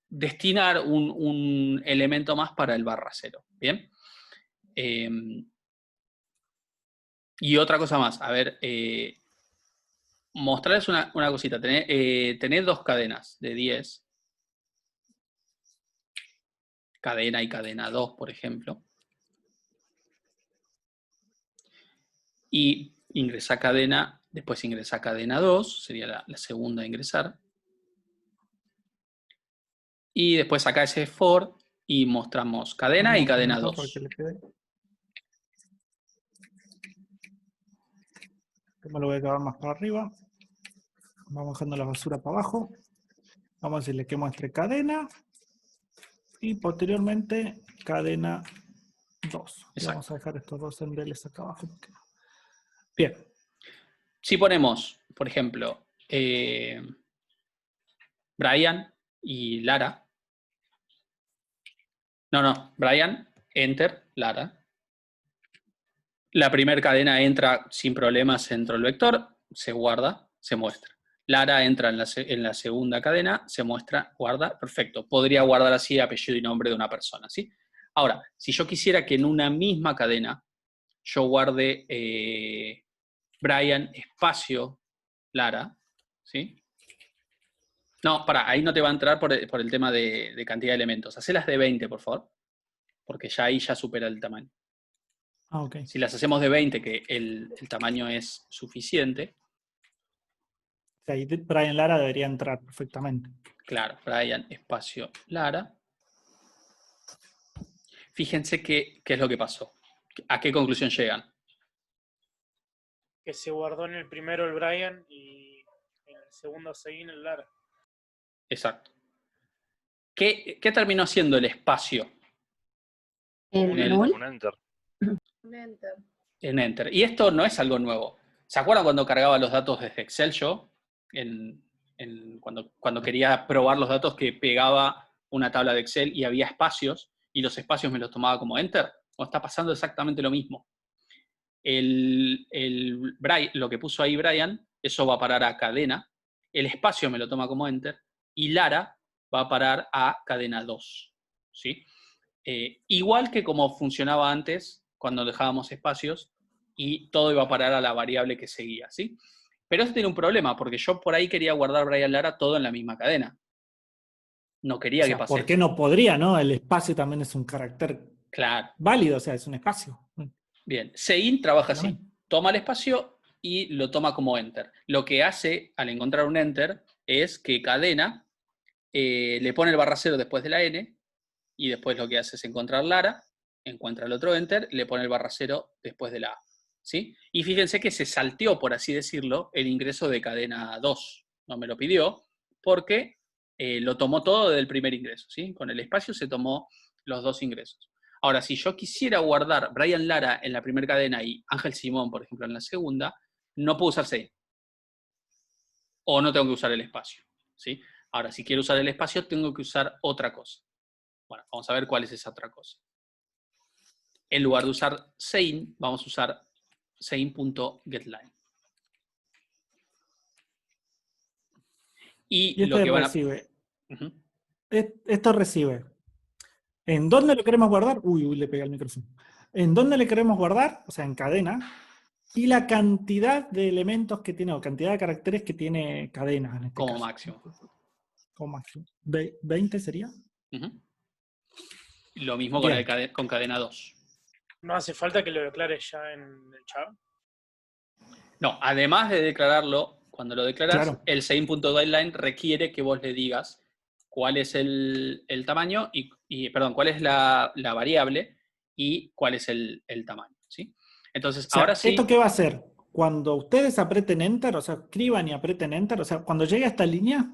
destinar un elemento más para el barra cero. ¿Bien? Y otra cosa más, a ver, mostrarles una cosita. Tenés dos cadenas de 10, cadena y cadena 2, por ejemplo. Y ingresa cadena, después ingresa cadena 2, sería la segunda a ingresar. Y después acá ese for y mostramos cadena y cadena 2. Me lo voy a acabar más para arriba. Vamos bajando la basura para abajo. Vamos a decirle que muestre cadena. Y posteriormente cadena 2. Y vamos a dejar estos dos endeles acá abajo. Bien. Si ponemos, por ejemplo, Brian y Lara. Brian, enter, Lara. La primera cadena entra sin problemas dentro del vector, se guarda, se muestra. Lara entra en la segunda cadena, se muestra, guarda, perfecto. Podría guardar así apellido y nombre de una persona, ¿sí? Ahora, si yo quisiera que en una misma cadena yo guarde Brian espacio Lara, ¿sí? No, ahí no te va a entrar por el tema de cantidad de elementos. Hacelas de 20, por favor, porque ya ahí ya supera el tamaño. Ah, ok. Si las hacemos de 20, que el tamaño es suficiente, O sea, ahí Brian Lara debería entrar perfectamente. claro, Brian espacio Lara. Fíjense qué es lo que pasó. ¿A qué conclusión llegan? Que se guardó en el primero el Brian y en el segundo Seguin el Lara. Exacto. ¿Qué terminó siendo el espacio ¿El el- null? Un enter. Un enter. en Enter? Y esto no es algo nuevo. ¿Se acuerdan cuando cargaba los datos desde Excel yo? Cuando quería probar los datos, que pegaba una tabla de Excel y había espacios, y los espacios me los tomaba como Enter. O está pasando exactamente lo mismo. Lo que puso ahí Brian, eso va a parar a cadena. El espacio me lo toma como Enter. Y Lara va a parar a cadena 2. ¿Sí? Igual que como funcionaba antes, cuando dejábamos espacios, y todo iba a parar a la variable que seguía, ¿sí? Pero eso tiene un problema, porque yo por ahí quería guardar Brian Lara todo en la misma cadena. No quería O sea, que pase ¿por qué eso. no podría, no? El espacio también es un carácter Claro. válido, o sea, es un espacio. Bien. Sein trabaja así. Claramente. Toma el espacio y lo toma como enter. Lo que hace al encontrar un enter es que cadena le pone el barra cero después de la n, y después lo que hace es encontrar Lara, encuentra el otro enter, le pone el barra cero después de la A. ¿Sí? Y fíjense que se salteó, por así decirlo, el ingreso de cadena 2. No me lo pidió porque lo tomó todo del primer ingreso. ¿Sí? Con el espacio se tomó los dos ingresos. Ahora, si yo quisiera guardar Brian Lara en la primera cadena y Ángel Simón, por ejemplo, en la segunda, no puedo usar Sein. O no tengo que usar el espacio. ¿Sí? Ahora, si quiero usar el espacio, tengo que usar otra cosa. Bueno, vamos a ver cuál es esa otra cosa. En lugar de usar Sein, vamos a usar Sein.getLine. Y Y lo este que van a... recibe. Ujú. Esto recibe. ¿En dónde lo queremos guardar? Uy, le pegué al micrófono. ¿En dónde le queremos guardar? O sea, en cadena. Y la cantidad de elementos que tiene, o cantidad de caracteres que tiene cadena, en este Como caso. máximo. Como máximo. ¿20 sería? Ujú. Lo mismo Bien. con cadena 2. No hace falta que lo declares ya en el chat. No, además de declararlo, cuando lo declaras, Claro. el Sein.guideline requiere que vos le digas cuál es el tamaño perdón, cuál es la variable y cuál es el tamaño. ¿Sí? Entonces, O sea, ahora sí. ¿esto qué va a hacer? Cuando ustedes aprieten Enter, o sea, escriban y aprieten Enter, o sea, cuando llegue a esta línea,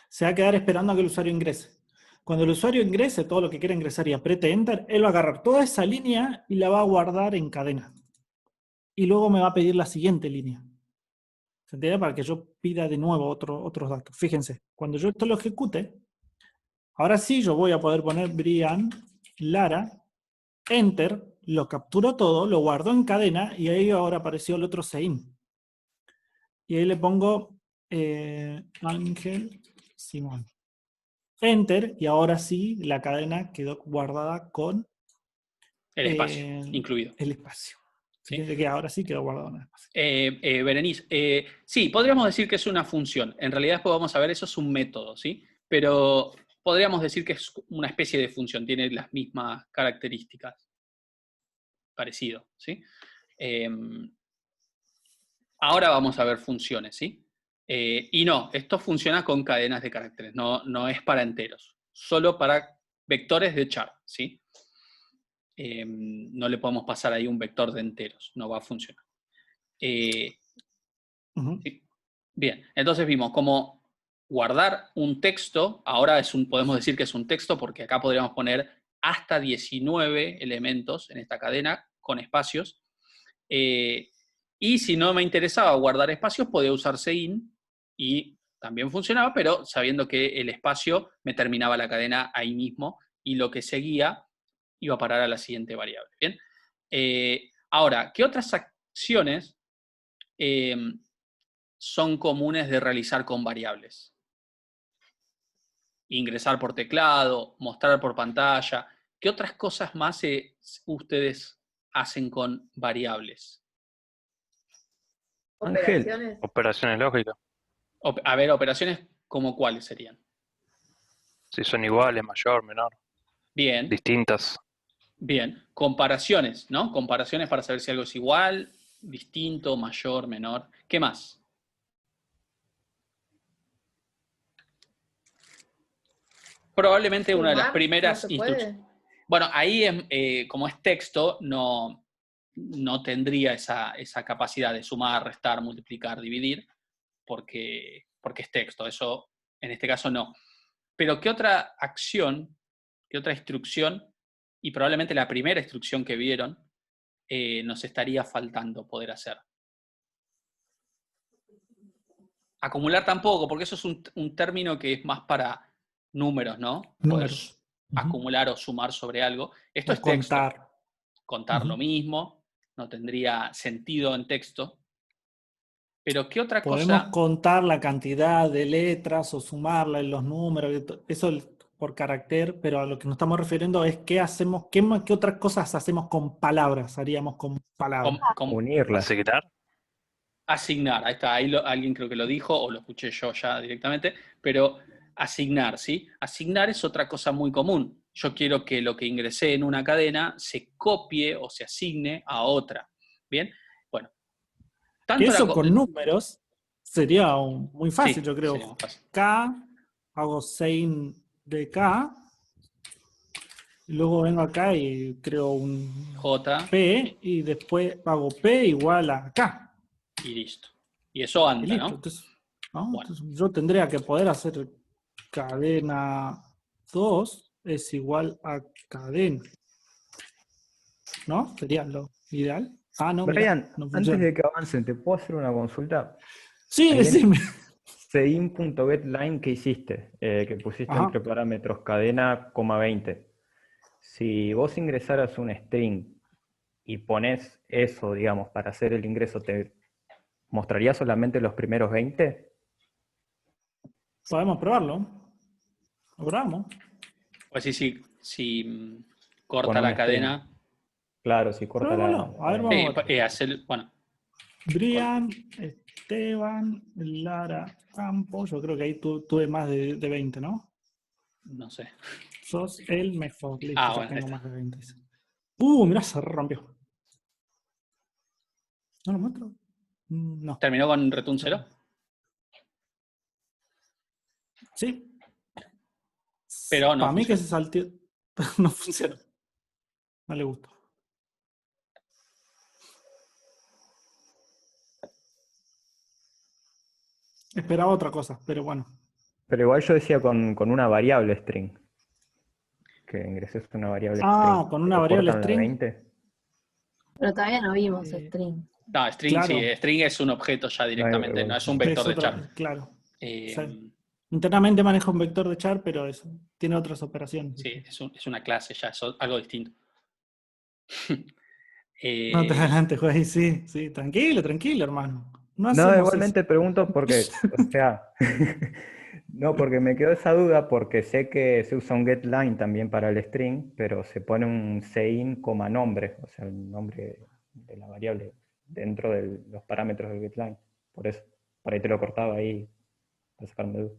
se va a quedar esperando a que el usuario ingrese. Cuando el usuario ingrese todo lo que quiera ingresar y apriete Enter, él va a agarrar toda esa línea y la va a guardar en cadena. Y luego me va a pedir la siguiente línea. ¿Se entiende? Para que yo pida de nuevo otros datos. Fíjense, cuando yo esto lo ejecute, ahora sí yo voy a poder poner Brian Lara, Enter, lo capturo todo, lo guardo en cadena y ahí ahora apareció el otro Sein. Y ahí le pongo Ángel Simón. Enter, y ahora sí la cadena quedó guardada con El espacio incluido. el espacio. ¿Sí? Fíjense que ahora sí quedó guardado en el espacio. Berenice, sí, podríamos decir que es una función. En realidad después vamos a ver, eso es un método, ¿sí? Pero podríamos decir que es una especie de función, tiene las mismas características. Parecido, ¿sí? Ahora vamos a ver funciones, ¿sí? Y no, esto funciona con cadenas de caracteres, no es para enteros, solo para vectores de char, ¿sí? No le podemos pasar ahí un vector de enteros, no va a funcionar. Ujú. ¿Sí? Bien, entonces vimos cómo guardar un texto, ahora podemos decir que es un texto porque acá podríamos poner hasta 19 elementos en esta cadena con espacios. Y si no me interesaba guardar espacios, podía usar Sein y también funcionaba, pero sabiendo que el espacio me terminaba la cadena ahí mismo y lo que seguía iba a parar a la siguiente variable. Bien. Ahora, ¿qué otras acciones son comunes de realizar con variables? Ingresar por teclado, mostrar por pantalla. ¿Qué otras cosas más ustedes hacen con variables? Ángel. Operaciones. Operaciones lógicas. A ver, operaciones como cuáles serían. Si son iguales, mayor, menor, Bien, distintas. bien. Comparaciones, ¿no? Comparaciones para saber si algo es igual, distinto, mayor, menor. ¿Qué más? Probablemente una de las Sumar, primeras ¿no se instrucciones. puede? Bueno, ahí como es texto, no tendría esa capacidad de sumar, restar, multiplicar, dividir, porque es texto. Eso, en este caso, no. Pero ¿qué otra acción, qué otra instrucción, y probablemente la primera instrucción que vieron, nos estaría faltando poder hacer? Acumular tampoco, porque eso es un término que es más para números, ¿no? Poder Números. Ujú. acumular o sumar sobre algo. Esto O es texto. contar. Contar lo Ujú. mismo, no tendría sentido en texto. Pero ¿qué otra Podemos cosa? contar la cantidad de letras o sumarla en los números, eso por carácter, pero a lo que nos estamos refiriendo es qué hacemos, qué otras cosas hacemos con palabras, haríamos con palabras. Unirlas. Asignar. Asignar, ahí está, alguien creo que lo dijo, o lo escuché yo ya directamente, pero asignar, ¿sí? Asignar es otra cosa muy común. Yo quiero que lo que ingresé en una cadena se copie o se asigne a otra. ¿Bien? Bueno, Que tanto eso con números sería muy fácil, sí, yo creo. sería más fácil. K, hago sein de K, y luego vengo acá y creo un J P, y después hago P igual a K. y listo. Y eso Y anda, listo. ¿no? Entonces, ¿no? Bueno. Entonces, yo tendría que poder hacer cadena 2 es igual a cadena. ¿No? Sería lo ideal. Ah, no, mirá, Brian, no antes funciona. de que avancen, ¿te puedo hacer una consulta? Sí, Ahí en decime. Sein.getLine que hiciste, que pusiste Ajá. entre parámetros cadena, coma 20. Si vos ingresaras un string y pones eso, digamos, para hacer el ingreso, ¿te mostraría solamente los primeros 20? Podemos probarlo. Lo probamos. Pues si Con corta un la string. cadena, Claro, si corta Probémoslo. A ver, vamos a ver. hacer, bueno, Brian, Esteban, Lara, Campos. Yo creo que ahí tuve más de 20, ¿no? no sé. Sos el mejor. Listo, Ah, ya bueno, ahí tengo está. más de 20. Mirá, se rompió. ¿No lo muestro? No. ¿Terminó con return 0? Sí. Pero no Para mí que funciona. se salteó. No funciona. No le gustó. Esperaba otra cosa, pero bueno. Pero igual yo decía con una variable string. Que ingreses una variable string. Con una ¿Te variable cortan la string. 20? Pero todavía no vimos Eh, string. No, string Claro. sí, string es un objeto ya directamente, no es un vector de char. Claro. Eh, Sí. Internamente maneja un vector de char, pero tiene otras operaciones. sí, es una clase ya, es algo distinto. No te adelante, juez. Sí, sí. Tranquilo, tranquilo, hermano. No No, hacemos igualmente pregunto porque, o sea, no, porque me quedó esa duda porque sé que se usa un getLine también para el string, pero se pone un sein, nombre, o sea, el nombre de la variable dentro de los parámetros del getLine. Por eso, por ahí te lo cortaba ahí para sacarme duda.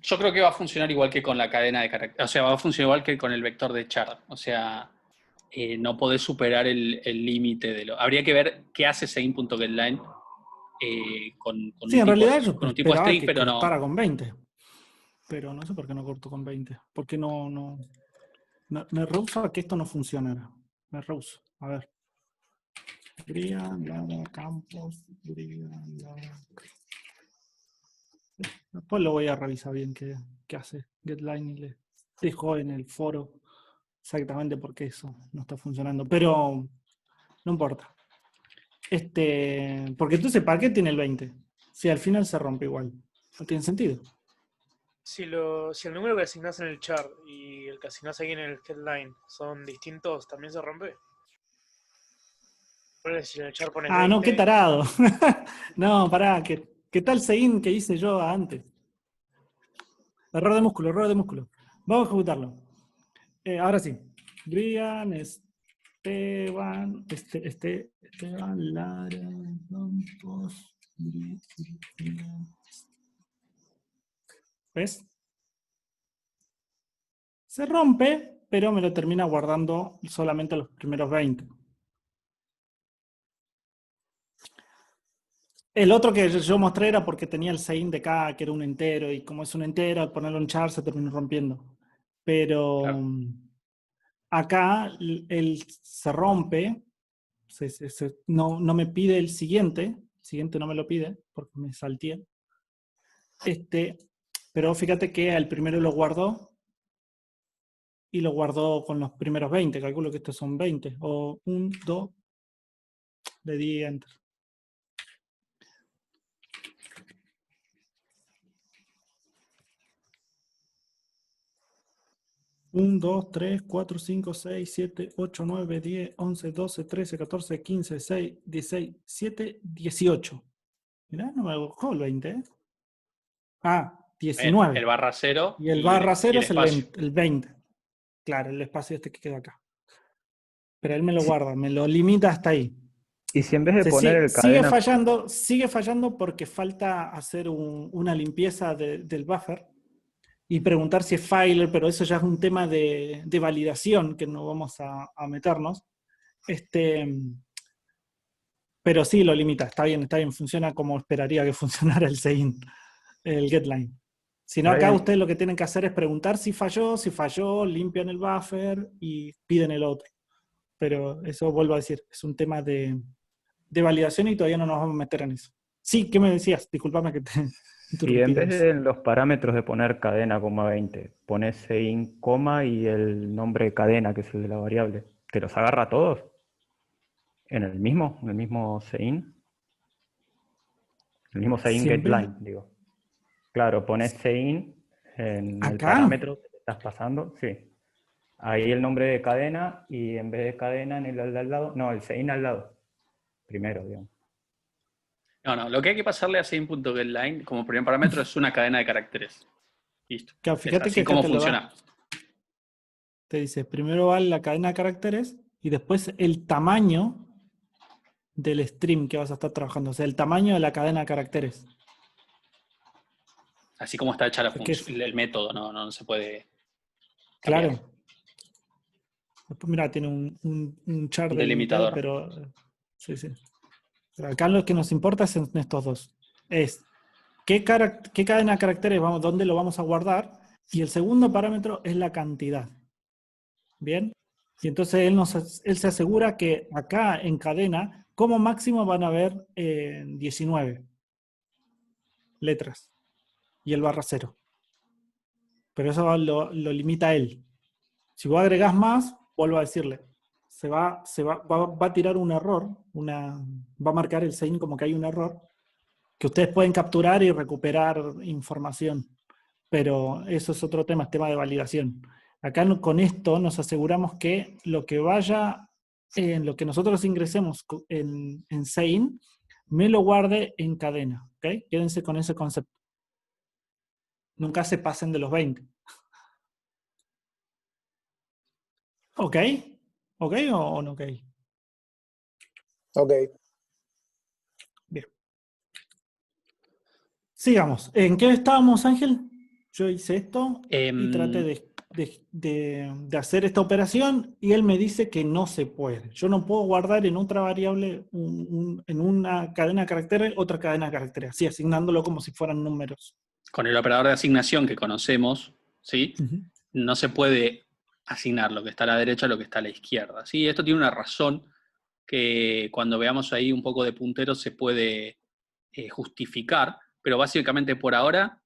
Yo creo que va a funcionar igual que con la cadena de caracteres, o sea, va a funcionar igual que con el vector de char, o sea, no podés superar el límite de lo... Habría que ver qué hace sein.getLine con Sí, en realidad yo un tipo esperaba string, que pero no... cortara con 20. Pero no sé por qué no cortó con 20. Porque me rehuso a que esto no funcionara. Me rehuso. A ver. Brian, Lara, Campos, Brian, Lara. Después lo voy a revisar bien qué hace Getline y le dejo en el foro exactamente por qué eso no está funcionando. Pero no importa. Porque entonces, ¿para qué tiene el 20? Si al final se rompe igual. No tiene sentido. Si el número que asignás en el char y el que asignás ahí en el headline son distintos, ¿también se rompe? Ponele, si en el char pones No, qué 20, tarado. No, pará, ¿qué tal Sein que hice yo antes? Error de músculo. Vamos a ejecutarlo. Ahora sí. Brian, Esteban Lara Campos. ¿Ves? Se rompe, pero me lo termina guardando solamente los primeros 20. El otro que yo mostré era porque tenía el sign de acá, que era un entero, y como es un entero, al ponerlo en char se terminó rompiendo. Pero Claro. acá él se rompe, no me pide el siguiente no me lo pide, porque me salteé. Pero fíjate que al primero lo guardó, y lo guardó con los primeros 20, calculo que estos son 20, o 1, 2, le di enter. Un, 2, 3, 4, 5, 6, 7, 8, 9, 10, 11, 12, 13, 14, 15, 16, 17, 7, 18. Mirá, no me buscó el 20, ¿eh? Ah, El 19. barra 0 Y el barra 0 el es el espacio. 20, el 20. Claro, el espacio este que queda acá. Pero él me lo guarda, me lo limita hasta ahí. Y si en vez de poner el cadena... Sigue fallando porque falta hacer una limpieza del buffer y preguntar si es filer, pero eso ya es un tema de validación que no vamos a meternos. Pero sí lo limita, está bien, funciona como esperaría que funcionara el sein, el getLine. Si no, acá ustedes lo que tienen que hacer es preguntar si falló, limpian el buffer y piden el otro. Pero eso vuelvo a decir, es un tema de validación y todavía no nos vamos a meter en eso. Sí, ¿qué me decías? Disculpame que te Y en interrumpí. vez de en los parámetros de poner cadena, 20, pones sein, coma y el nombre de cadena, que es el de la variable. ¿Te los agarra a todos? ¿En el mismo sein? El mismo sein Si en vez de- getLine, digo. Claro, pones sein en el ¿Acá? parámetro que te estás pasando, sí. Ahí el nombre de cadena y en vez de cadena en el al lado, no, el sein al lado. Primero, digamos. No, lo que hay que pasarle a sein.getLine como primer parámetro es una cadena de caracteres. Listo. Claro, Es fíjate que así acá como te lo da. funciona. Te dice, primero va la cadena de caracteres y después el tamaño del stream que vas a estar trabajando. O sea, el tamaño de la cadena de caracteres. Así como está hecha ¿Qué es? el método, no se puede cambiar. Claro. Después, mira, tiene un char Un delimitado, delimitador. pero sí. Pero acá lo que nos importa es en estos dos. Es qué cadena de caracteres dónde lo vamos a guardar, y el segundo parámetro es la cantidad. ¿Bien? Y entonces él se asegura que acá en cadena, como máximo van a haber 19 letras. Y el barra 0. Pero eso lo limita a él. Si vos agregás más, vuelvo a decirle, va a tirar un error, va a marcar el sign como que hay un error, que ustedes pueden capturar y recuperar información. Pero eso es otro tema, es tema de validación. Acá con esto nos aseguramos que lo que vaya, en lo que nosotros ingresemos en sein, me lo guarde en cadena. ¿Okay? Quédense con ese concepto. Nunca se pasen de los 20. ¿Ok? ¿Ok o no ok? Ok. Bien. Sigamos. ¿En qué estábamos, Ángel? Yo hice esto y traté de hacer esta operación y él me dice que no se puede. Yo no puedo guardar en otra variable, en una cadena de caracteres, otra cadena de caracteres, así asignándolo como si fueran números. Con el operador de asignación que conocemos, ¿sí? No se puede asignar lo que está a la derecha a lo que está a la izquierda. ¿Sí? Esto tiene una razón que cuando veamos ahí un poco de puntero se puede justificar, pero básicamente por ahora,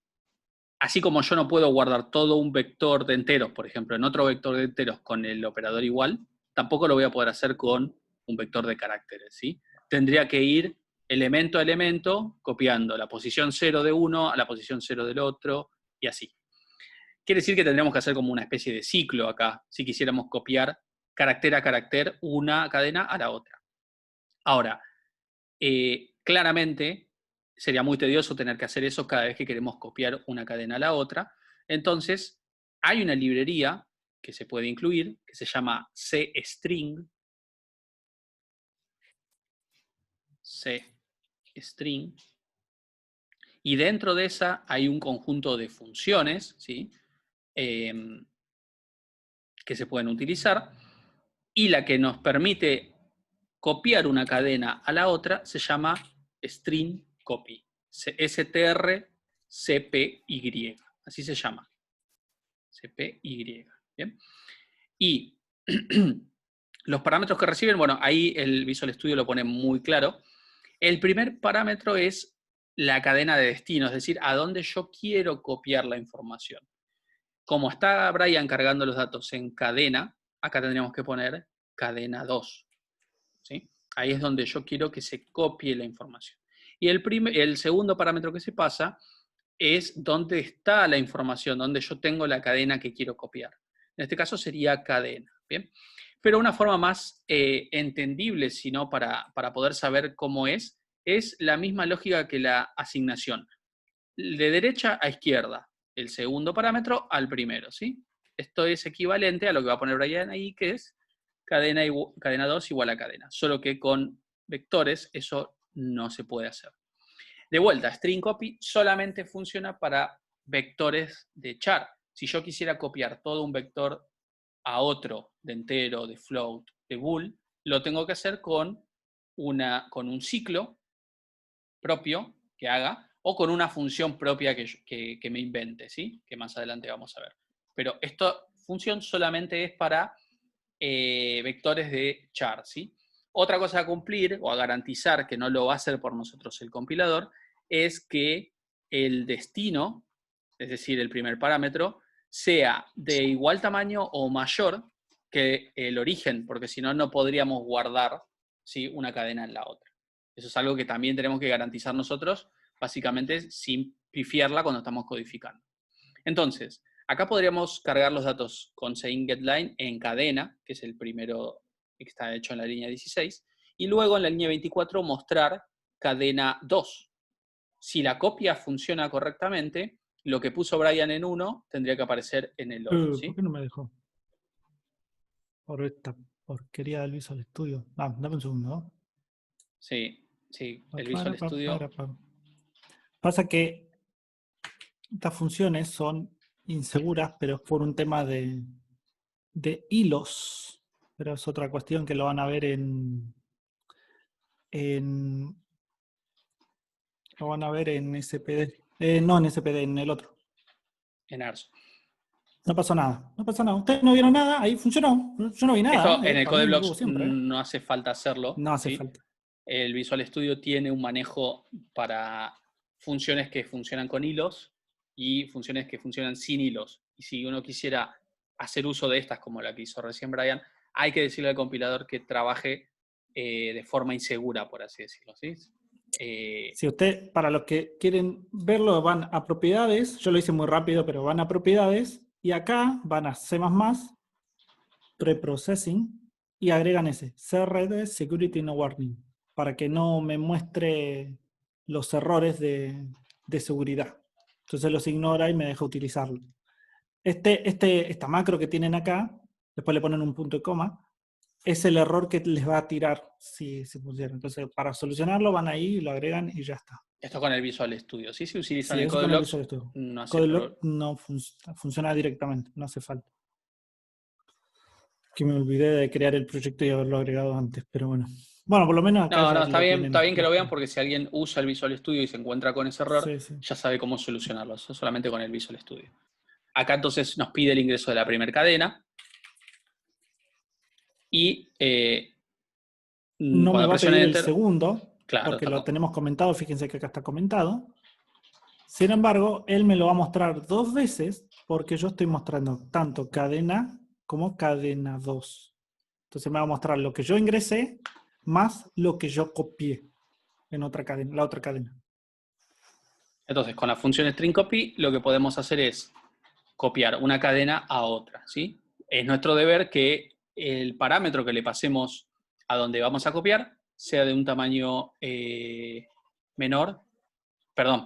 así como yo no puedo guardar todo un vector de enteros, por ejemplo, en otro vector de enteros con el operador igual, tampoco lo voy a poder hacer con un vector de caracteres, ¿sí? Tendría que ir elemento a elemento, copiando la posición 0 de uno a la posición 0 del otro, y así. Quiere decir que tendríamos que hacer como una especie de ciclo acá, si quisiéramos copiar carácter a carácter una cadena a la otra. Ahora, claramente sería muy tedioso tener que hacer eso cada vez que queremos copiar una cadena a la otra. Entonces, hay una librería que se puede incluir, que se llama CString, cstring, y dentro de esa hay un conjunto de funciones, ¿sí? Que se pueden utilizar, y la que nos permite copiar una cadena a la otra se llama string copy, strcpy, así se llama, cpy, ¿bien? Y los parámetros que reciben, bueno, ahí el Visual Studio lo pone muy claro. El primer parámetro es la cadena de destino, es decir, a dónde yo quiero copiar la información. Como está Brian cargando los datos en cadena, acá tendríamos que poner cadena 2. ¿Sí? Ahí es donde yo quiero que se copie la información. Y el segundo parámetro que se pasa es dónde está la información, dónde yo tengo la cadena que quiero copiar. En este caso sería cadena. ¿Bien? Pero una forma más entendible, sino para poder saber cómo es la misma lógica que la asignación. De derecha a izquierda, el segundo parámetro al primero, ¿sí? Esto es equivalente a lo que va a poner Brian ahí, que es cadena 2 igual a cadena. Solo que con vectores eso no se puede hacer. De vuelta, string copy solamente funciona para vectores de char. Si yo quisiera copiar todo un vector a otro, de entero, de float, de bool, lo tengo que hacer con un ciclo propio que haga, o con una función propia que me invente, ¿sí? Que más adelante vamos a ver. Pero esta función solamente es para vectores de char, ¿sí? Otra cosa a cumplir, o a garantizar que no lo va a hacer por nosotros el compilador, es que el destino, es decir, el primer parámetro, sea de igual tamaño o mayor que el origen, porque si no, no podríamos guardar, ¿sí? Una cadena en la otra. Eso es algo que también tenemos que garantizar nosotros, básicamente sin pifiarla cuando estamos codificando. Entonces, acá podríamos cargar los datos con SeinGetLine en cadena, que es el primero que está hecho en la línea 16, y luego en la línea 24 mostrar cadena 2. Si la copia funciona correctamente, lo que puso Brian en 1 tendría que aparecer en el otro, ¿sí? ¿Por qué no me dejó? Por esta porquería del Visual Studio. Dame un segundo, ¿no? Sí, el Visual Studio. Pasa que estas funciones son inseguras, pero es por un tema de hilos. Pero es otra cuestión que lo van a ver lo van a ver en SPD. No en SPD, en el otro. En ARS. No pasó nada. No pasó nada. Ustedes no vieron nada, ahí funcionó. Yo no vi nada. Esto en el Para mí me tuvo CodeBlocks siempre, no hace falta hacerlo. No hace ¿sí? falta. El Visual Studio tiene un manejo para funciones que funcionan con hilos y funciones que funcionan sin hilos. Y si uno quisiera hacer uso de estas, como la que hizo recién Brian, hay que decirle al compilador que trabaje de forma insegura, por así decirlo. ¿Sí? Si usted, para los que quieren verlo, van a propiedades. Yo lo hice muy rápido, pero van a propiedades. Y acá van a C++, preprocessing, y agregan ese, CRD Security No Warning, para que no me muestre los errores de seguridad. Entonces los ignora y me deja utilizarlo. Esta macro que tienen acá, después le ponen un punto y coma, es el error que les va a tirar si pusiera. Entonces, para solucionarlo, van ahí, lo agregan y ya está. Esto con el Visual Studio. Si se utiliza Sí, en el eso con el CodeBlocks, Visual Studio. no hace CodeBlock no funciona directamente, no hace falta. Que me olvidé de crear el proyecto y haberlo agregado antes, pero bueno. Bueno, por lo menos acá No, ya está lo bien tienen. que lo vean, porque si alguien usa el Visual Studio y se encuentra con ese error, Sí. ya sabe cómo solucionarlo. Eso solamente con el Visual Studio. Acá entonces nos pide el ingreso de la primera cadena. Y no me va a pedir el Enter, segundo, claro, porque lo tenemos comentado, fíjense que acá está comentado. Sin embargo, él me lo va a mostrar 2 veces, porque yo estoy mostrando tanto cadena como cadena 2. Entonces me va a mostrar lo que yo ingresé, más lo que yo copié en otra cadena, la otra cadena. Entonces, con la función string copy, lo que podemos hacer es copiar una cadena a otra, ¿sí? Es nuestro deber que el parámetro que le pasemos a donde vamos a copiar sea de un tamaño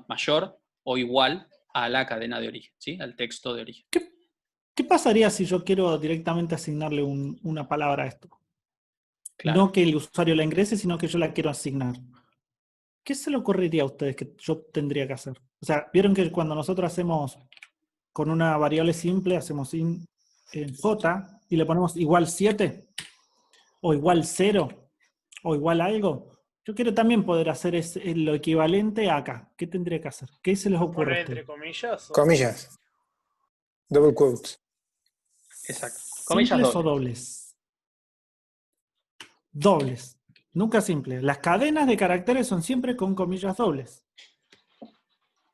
mayor o igual a la cadena de origen, ¿sí? Al texto de origen. ¿Qué pasaría si yo quiero directamente asignarle una palabra a esto? Claro. No que el usuario la ingrese, sino que yo la quiero asignar. ¿qué se le ocurriría a ustedes que yo tendría que hacer? O sea, vieron que cuando nosotros hacemos con una variable simple, hacemos in en j y le ponemos igual 7, o igual 0, o igual algo. Yo quiero también poder hacer lo equivalente a acá. ¿Qué tendría que hacer? ¿Qué se les ocurre Poner a entre ustedes? comillas. Comillas. Double quotes. Exacto. Comillas ¿Simples o dobles. dobles? Dobles. Nunca simples. Las cadenas de caracteres son siempre con comillas dobles.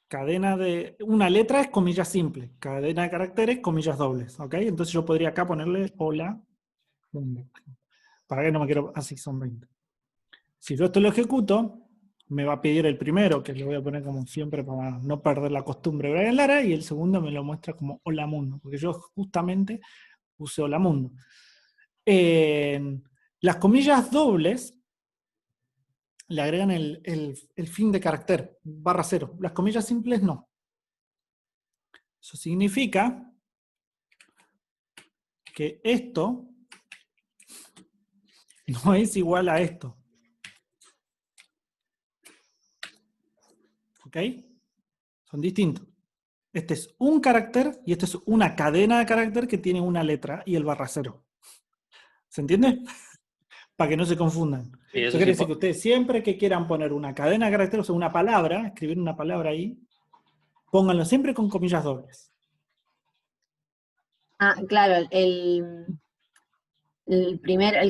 Cadena de una letra es comillas simple. Cadena de caracteres, comillas dobles. ¿Ok? Entonces yo podría acá ponerle hola mundo. Para que no me quiero. Así son 20. Si yo esto lo ejecuto, me va a pedir el primero, que le voy a poner como siempre para no perder la costumbre de Brian Lara, y el segundo me lo muestra como hola mundo, porque yo justamente puse hola mundo. Las comillas dobles le agregan el fin de carácter, /0. Las comillas simples no. Eso significa que esto no es igual a esto. ¿Ok? Son distintos. Este es un carácter y esto es una cadena de carácter que tiene una letra y el /0. ¿Se entiende? Para que no se confundan. Sí, Eso eso quiere sí. decir que ustedes siempre que quieran poner una cadena de carácter, o sea, una palabra, escribir una palabra ahí, pónganlo siempre con comillas dobles. Ah, claro, el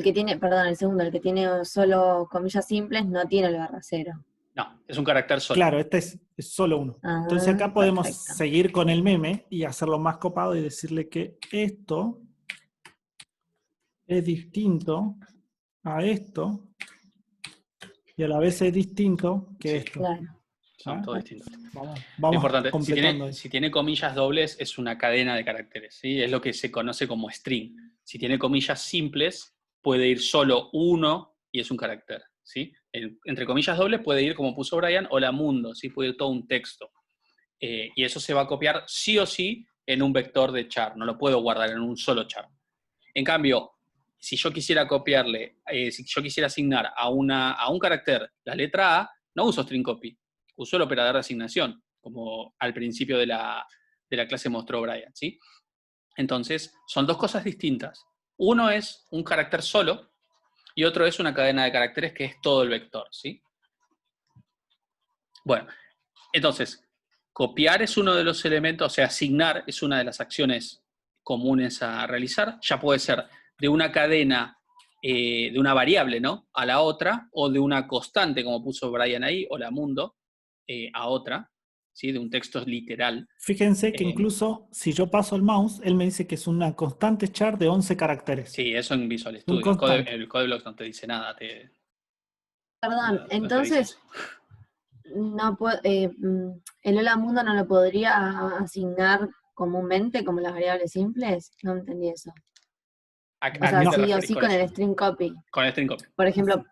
que tiene, perdón, el segundo, el que tiene solo comillas simples, no tiene el /0. No, es un carácter solo. Claro, este es solo uno. Entonces acá podemos Perfecto. seguir con el meme y hacerlo más copado y decirle que esto es distinto a esto y a la vez es distinto que Sí. esto. Claro. Son todos distintos. Vamos Lo importante, completando ahí. si tiene comillas dobles, es una cadena de caracteres, ¿sí? Es lo que se conoce como string. Si tiene comillas simples, puede ir solo uno y es un carácter, ¿sí? Entre comillas dobles puede ir, como puso Brian, hola mundo, ¿sí? Puede ir todo un texto. Y eso se va a copiar sí o sí en un vector de char, no lo puedo guardar en un solo char. En cambio, si yo quisiera copiarle, si yo quisiera asignar a un carácter la letra A, no uso string copy, uso el operador de asignación, como al principio de la clase mostró Brian, ¿sí? Entonces, son dos cosas distintas. Uno es un carácter solo y otro es una cadena de caracteres que es todo el vector, ¿sí? Bueno, entonces, copiar es uno de los elementos, o sea, asignar es una de las acciones comunes a realizar. Ya puede ser de una cadena, de una variable, ¿no? A la otra, o de una constante, como puso Brian ahí, o la mundo, a otra, ¿sí? De un texto literal. Fíjense que incluso si yo paso el mouse, él me dice que es una constante char de 11 caracteres. Sí, eso en Visual Un Studio. constante. El Codeblock no te dice nada. Perdón, no te entonces, no el hola mundo no lo podría asignar comúnmente como las variables simples. No entendí eso. O sea, sí o sí con el string copy. Con el string copy. Por ejemplo,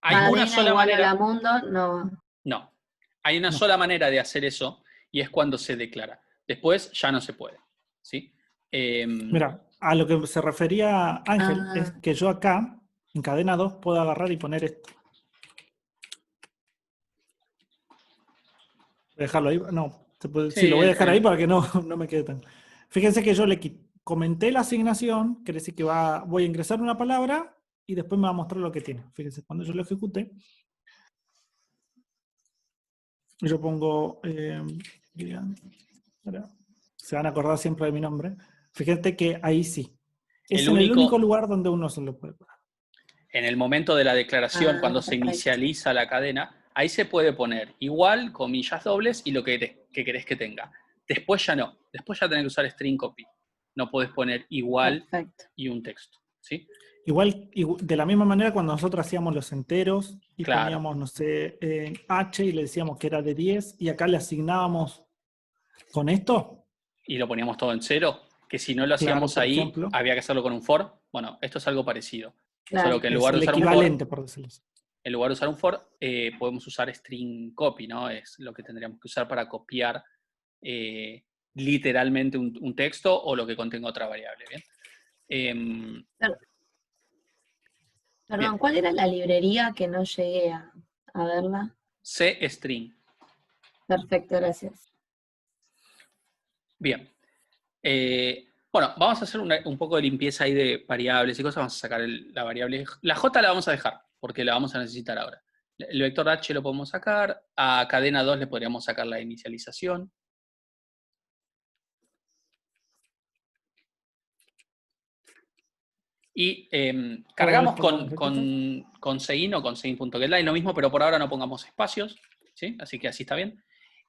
Hay una sola igual manera. a la mundo, no. No. Hay una sola manera de hacer eso y es cuando se declara. Después ya no se puede. ¿Sí? Mira, a lo que se refería Ángel es que yo acá, en cadena 2, puedo agarrar y poner esto. Voy a dejarlo ahí. No, sí, lo voy a dejar ahí para que no me quede tan. Fíjense que yo le comenté la asignación, quiere decir que voy a ingresar una palabra y después me va a mostrar lo que tiene. Fíjense, cuando yo lo ejecute, yo pongo. Se van a acordar siempre de mi nombre. Fíjate que ahí sí. Es el único lugar donde uno se lo puede poner. En el momento de la declaración, cuando se inicializa la cadena, ahí se puede poner igual, comillas dobles y lo que querés que tenga. Después ya no. Después ya tenés que usar string copy. No podés poner igual y un texto. ¿Sí? Igual, de la misma manera cuando nosotros hacíamos los enteros y poníamos, no sé, H y le decíamos que era de 10 y acá le asignábamos con esto. Y lo poníamos todo en 0, que si no lo hacíamos ahí, ejemplo, había que hacerlo con un for. Bueno, esto es algo parecido. Claro. Solo que en lugar de usar un for, por decirlo así. En lugar de usar un for, podemos usar string copy, ¿no? Es lo que tendríamos que usar para copiar literalmente un texto o lo que contenga otra variable. ¿Bien? Perdón, ¿cuál era la librería que no llegué a verla? cstring. Perfecto, gracias. Bien. Bueno, vamos a hacer un poco de limpieza ahí de variables y cosas. Vamos a sacar la variable. La J la vamos a dejar, porque la vamos a necesitar ahora. El vector H lo podemos sacar. A cadena 2 le podríamos sacar la inicialización. Y cargamos con Sein o con Sein.getLine, lo mismo, pero por ahora no pongamos espacios, ¿sí? Así que así está bien.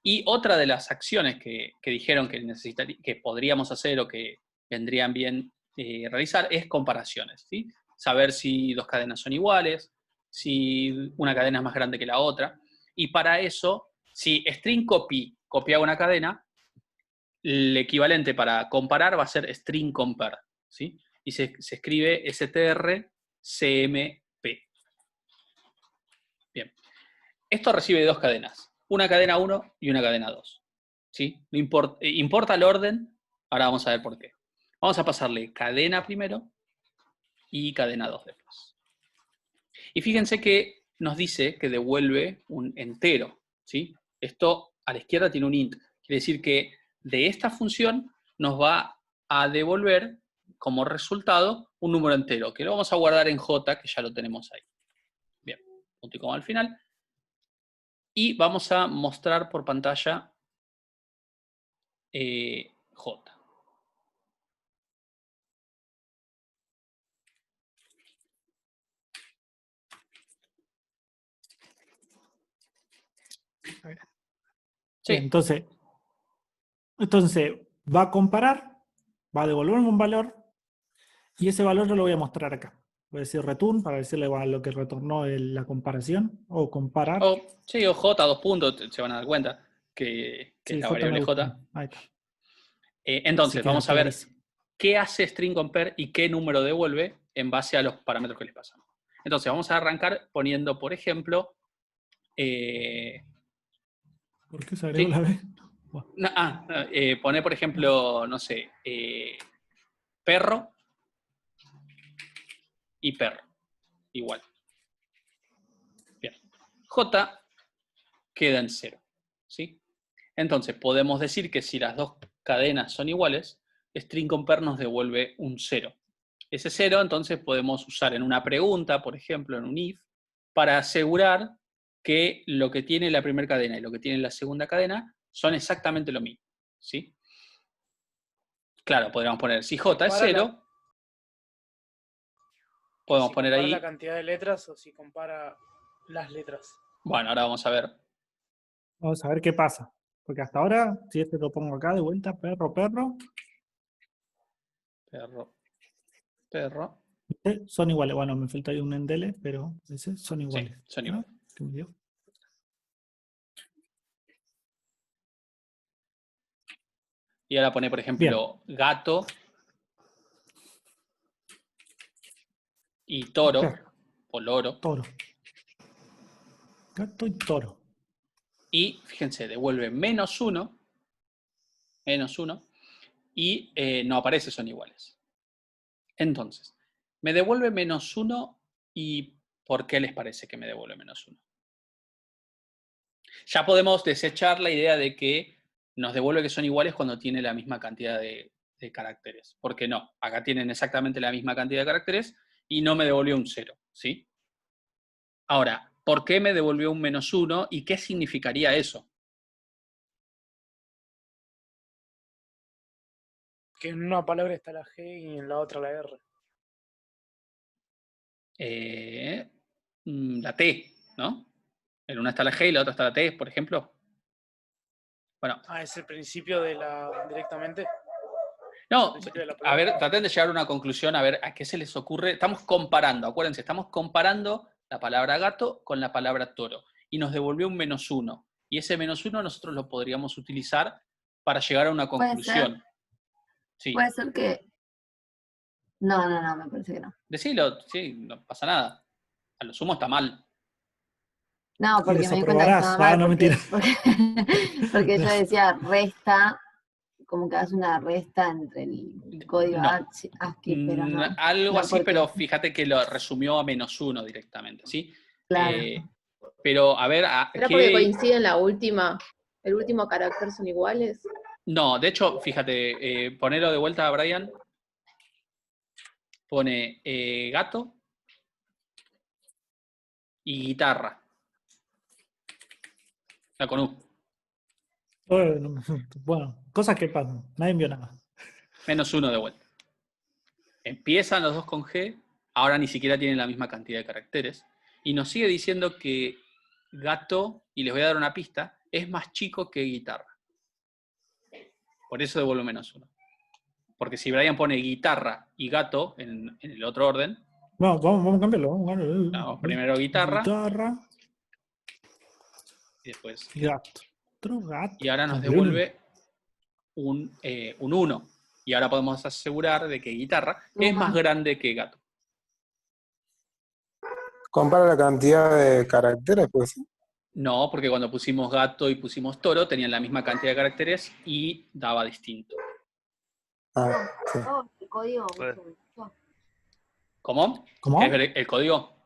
Y otra de las acciones que dijeron que podríamos hacer o que vendrían bien realizar es comparaciones, ¿sí? Saber si dos cadenas son iguales, si una cadena es más grande que la otra. Y para eso, si string copy copiaba una cadena, el equivalente para comparar va a ser string compare, ¿sí? Y se escribe strcmp. Bien. Esto recibe dos cadenas. Una cadena 1 y una cadena 2. ¿Sí? No importa el orden. Ahora vamos a ver por qué. Vamos a pasarle cadena primero y cadena 2 después. Y fíjense que nos dice que devuelve un entero, ¿sí? Esto a la izquierda tiene un int. Quiere decir que de esta función nos va a devolver como resultado un número entero, que lo vamos a guardar en J, que ya lo tenemos ahí. Bien, punto y coma al final. Y vamos a mostrar por pantalla J. Sí. Entonces va a comparar, va a devolverme un valor, y ese valor yo lo voy a mostrar acá. Voy a decir return para decirle lo que retornó la comparación, o comparar. Sí, o J, dos puntos, se van a dar cuenta que sí, es la variable J. Ahí está. Entonces, vamos a ver qué hace string compare y qué número devuelve en base a los parámetros que les pasamos. Entonces, vamos a arrancar poniendo, por ejemplo... ¿Por qué se agregó la B? Poner, por ejemplo, no sé, perro y perro. Igual. Bien. J queda en 0. ¿Sí? Entonces, podemos decir que si las dos cadenas son iguales, string compare nos devuelve un 0. Ese 0, entonces, podemos usar en una pregunta, por ejemplo, en un if, para asegurar que lo que tiene la primera cadena y lo que tiene la segunda cadena son exactamente lo mismo. ¿Sí? Claro, podríamos poner, si J es 0, podemos poner ahí... la cantidad de letras o si compara las letras. Bueno, ahora vamos a ver. Vamos a ver qué pasa. Porque hasta ahora, si este lo pongo acá de vuelta, perro, perro. Perro, perro. Son iguales. Bueno, me falta ahí un endele, pero son iguales. Sí, son iguales. ¿No? Y ahora pone, por ejemplo, bien, gato y toro, o loro. Toro. Gato y toro. Y, fíjense, devuelve -1, y no aparece son iguales. Entonces, me devuelve -1, y ¿por qué les parece que me devuelve -1? Ya podemos desechar la idea de que nos devuelve que son iguales cuando tiene la misma cantidad de caracteres. Porque no, acá tienen exactamente la misma cantidad de caracteres y no me devolvió un 0, ¿sí? Ahora, ¿por qué me devolvió un -1 y qué significaría eso? Que en una palabra está la G y en la otra la R. La T, ¿no? En una está la G y la otra está la T, por ejemplo. Bueno. ¿Es el principio de la directamente? No, a ver, traten de llegar a una conclusión, a ver a qué se les ocurre. Estamos comparando, acuérdense, estamos comparando la palabra gato con la palabra toro. Y nos devolvió un -1. Y ese -1 nosotros lo podríamos utilizar para llegar a una conclusión. Sí. Puede ser que... No, me parece que no. Decilo, sí, no pasa nada. A lo sumo está mal. No, porque me di cuenta que estaba mal. Porque yo decía resta, como que hace una resta entre el código ASCII, pero no. Algo así, pero fíjate que lo resumió a -1 directamente, ¿sí? Claro. Pero, a ver, ¿Será porque coinciden la última, el último carácter son iguales? No, de hecho, fíjate, ponelo de vuelta a Brian. Pone gato y guitarra. La con U. Bueno, cosas que pasan. Nadie vio nada. -1 de vuelta. Empiezan los dos con G, ahora ni siquiera tienen la misma cantidad de caracteres. Y nos sigue diciendo que gato, y les voy a dar una pista, es más chico que guitarra. Por eso devuelvo -1. Porque si Brian pone guitarra y gato en el otro orden. No, vamos a cambiarlo. No, primero guitarra. Y después gato. Otro gato. Y ahora nos devuelve un 1. Y ahora podemos asegurar de que guitarra es más grande que gato. ¿Compara la cantidad de caracteres, pues? No, porque cuando pusimos gato y pusimos toro, tenían la misma cantidad de caracteres y daba distinto. Ah, sí. El código. ¿Cómo? ¿Cómo? ¿Querés ver el código?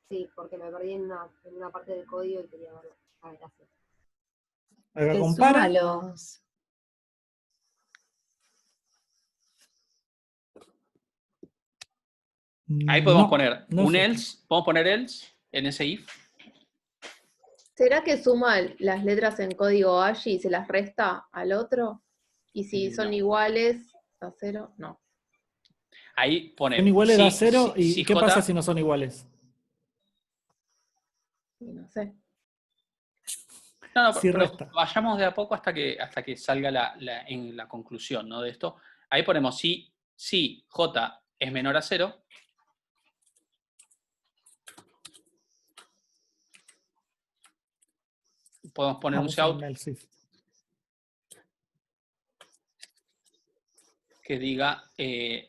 Sí, porque me perdí en una parte del código y quería verlo. A ver, gracias. Acá compara. Súmalos. Ahí podemos No, poner no un sé. else. ¿Podemos poner else en ese if? ¿Será que suma las letras en código ASCII y se las resta al otro? Y si son No. iguales a 0, no. Ahí pone. Son iguales sí, a 0 sí, y sí, ¿qué J, pasa si no son iguales? No sé. No, Sí, pero resta. vayamos de a poco hasta que salga en la conclusión, ¿no? De esto. Ahí ponemos si J es menor a 0. Podemos poner un Vamos a shout el if. que diga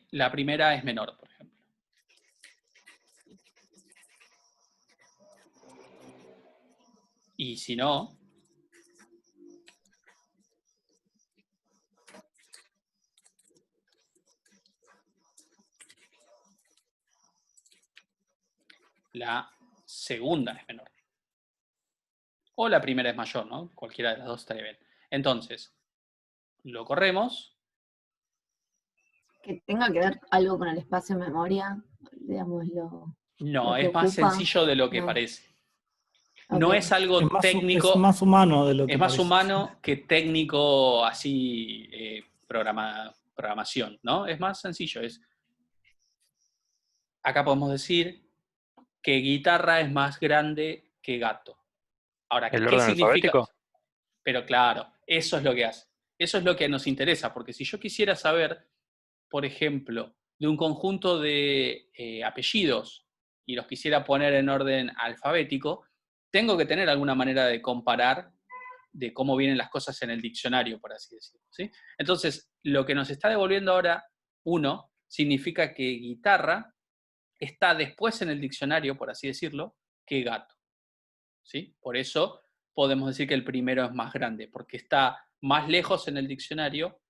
la primera es menor, por ejemplo. Y si no, la segunda es menor. O la primera es mayor, ¿no? Cualquiera de las dos estaría bien. Entonces, lo corremos. Que tenga que ver algo con el espacio en memoria, digamos, No, lo que es más ocupa. sencillo de lo que No. parece. Ok. No es algo técnico. Es más humano de lo que Es más parece. humano que técnico así, programación, ¿no? Es más sencillo. Acá podemos decir que guitarra es más grande que gato. Ahora, ¿El ¿qué orden significa? alfabético? Pero claro, eso es lo que hace. Eso es lo que nos interesa, porque si yo quisiera saber, por ejemplo, de un conjunto de apellidos y los quisiera poner en orden alfabético, tengo que tener alguna manera de comparar de cómo vienen las cosas en el diccionario, por así decirlo, ¿sí? Entonces, lo que nos está devolviendo ahora 1 significa que guitarra está después en el diccionario, por así decirlo, que gato, ¿sí? Por eso podemos decir que el primero es más grande, porque está más lejos en el diccionario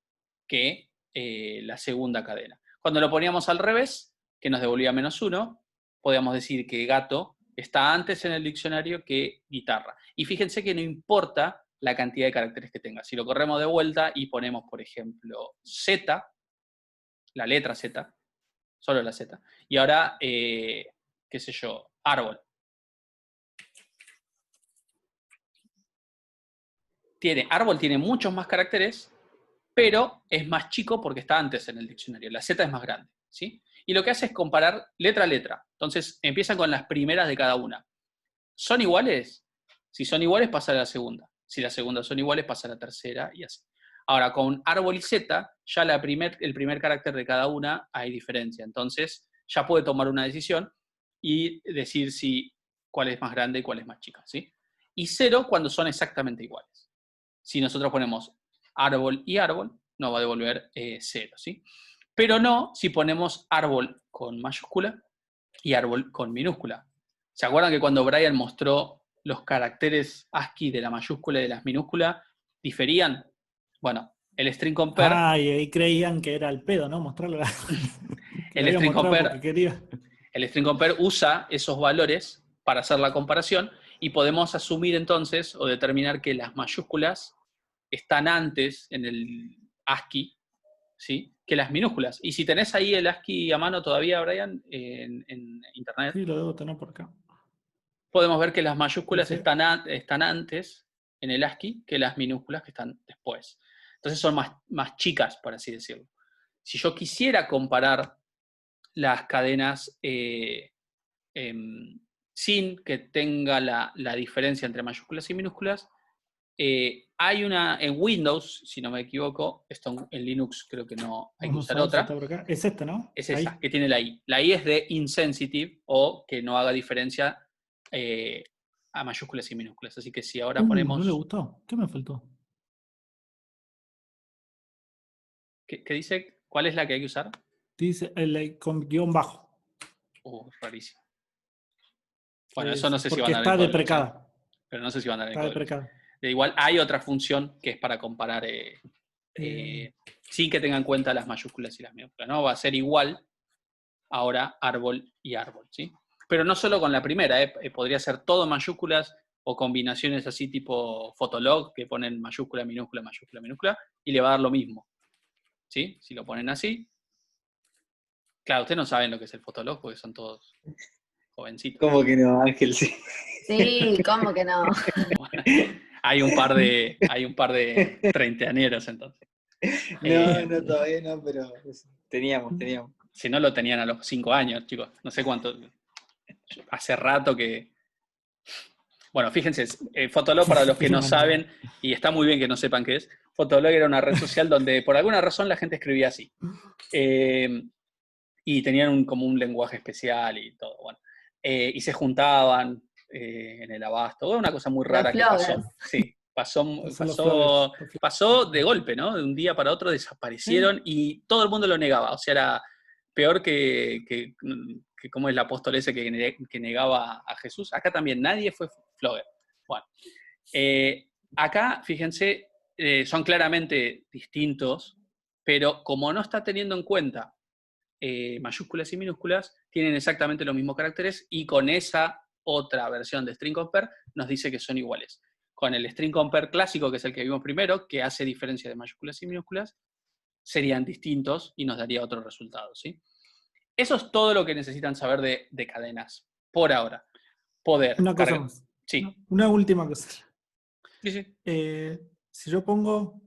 que la segunda cadena. Cuando lo poníamos al revés, que nos devolvía -1, podíamos decir que gato está antes en el diccionario que guitarra. Y fíjense que no importa la cantidad de caracteres que tenga. Si lo corremos de vuelta y ponemos, por ejemplo, Z, la letra Z, solo la Z, y ahora, qué sé yo, árbol. Árbol tiene muchos más caracteres, pero es más chico porque está antes en el diccionario. La Z es más grande, ¿sí? Y lo que hace es comparar letra a letra. Entonces, empieza con las primeras de cada una. ¿Son iguales? Si son iguales, pasa a la segunda. Si las segundas son iguales, pasa a la tercera y así. Ahora, con árbol y Z, ya el primer carácter de cada una hay diferencia. Entonces, ya puede tomar una decisión y decir cuál es más grande y cuál es más chica, ¿sí? Y 0 cuando son exactamente iguales. Si nosotros ponemos árbol y árbol, nos va a devolver 0, ¿sí? Pero no si ponemos árbol con mayúscula y árbol con minúscula. ¿Se acuerdan que cuando Brian mostró los caracteres ASCII de la mayúscula y de las minúsculas diferían? Bueno, el string compare... Ah, y ahí creían que era el pedo, ¿no? Mostrarlo. el string compare usa esos valores para hacer la comparación Y podemos asumir entonces o determinar que las mayúsculas están antes en el ASCII, ¿sí?, que las minúsculas. Y si tenés ahí el ASCII a mano todavía, Brian, en internet, Sí, lo debo tener por acá. podemos ver que las mayúsculas Sí. están antes en el ASCII que las minúsculas que están después. Entonces son más chicas, por así decirlo. Si yo quisiera comparar las cadenas sin que tenga la diferencia entre mayúsculas y minúsculas, hay una en Windows, si no me equivoco, esto en Linux creo que no hay que Vamos usar a ver si otra. está por acá. Es esta, ¿no? Es Ahí. esa, que tiene la I. La I es de insensitive o que no haga diferencia a mayúsculas y minúsculas. Así que si ahora ponemos... ¿No le gustó? ¿Qué me faltó? ¿Qué dice? ¿Cuál es la que hay que usar? Dice con guión bajo. Rarísimo. Bueno, Sí, eso no sí, sé si porque van a dar en está Codex, deprecada. pero no sé si van a dar en Está Codex. deprecada. Igual hay otra función que es para comparar sin que tenga en cuenta las mayúsculas y las minúsculas, ¿no? Va a ser igual ahora árbol y árbol, ¿sí? Pero no solo con la primera, podría ser todo mayúsculas o combinaciones así tipo Fotolog, que ponen mayúscula, minúscula, mayúscula, minúscula, y le va a dar lo mismo, ¿sí? Si lo ponen así. Claro, ustedes no saben lo que es el Fotolog porque son todos jovencitos. ¿Cómo que no, Ángel? Sí. Sí, ¿cómo que no? Bueno, hay un par de treintañeros entonces. No, todavía no, pero teníamos. Si no lo tenían a los 5 años, chicos. No sé cuánto. Hace rato que... Bueno, fíjense, Fotolog, para los que no saben, y está muy bien que no sepan qué es, Fotolog era una red social donde por alguna razón la gente escribía así. Y tenían como un lenguaje especial y todo, bueno. Y se juntaban en el abasto. Una cosa muy rara que pasó. Sí, pasó de golpe, ¿no? De un día para otro desaparecieron y todo el mundo lo negaba. O sea, era peor que como es el apóstol ese que negaba a Jesús. Acá también nadie fue Flogger. Bueno, acá, fíjense, son claramente distintos, pero como no está teniendo en cuenta mayúsculas y minúsculas, tienen exactamente los mismos caracteres y con esa otra versión de string compare nos dice que son iguales. Con el string compare clásico, que es el que vimos primero, que hace diferencia de mayúsculas y minúsculas, serían distintos y nos daría otro resultado, ¿sí? Eso es todo lo que necesitan saber de cadenas, por ahora. Una cosa más. Sí. Una última cosa. Sí. Si yo pongo...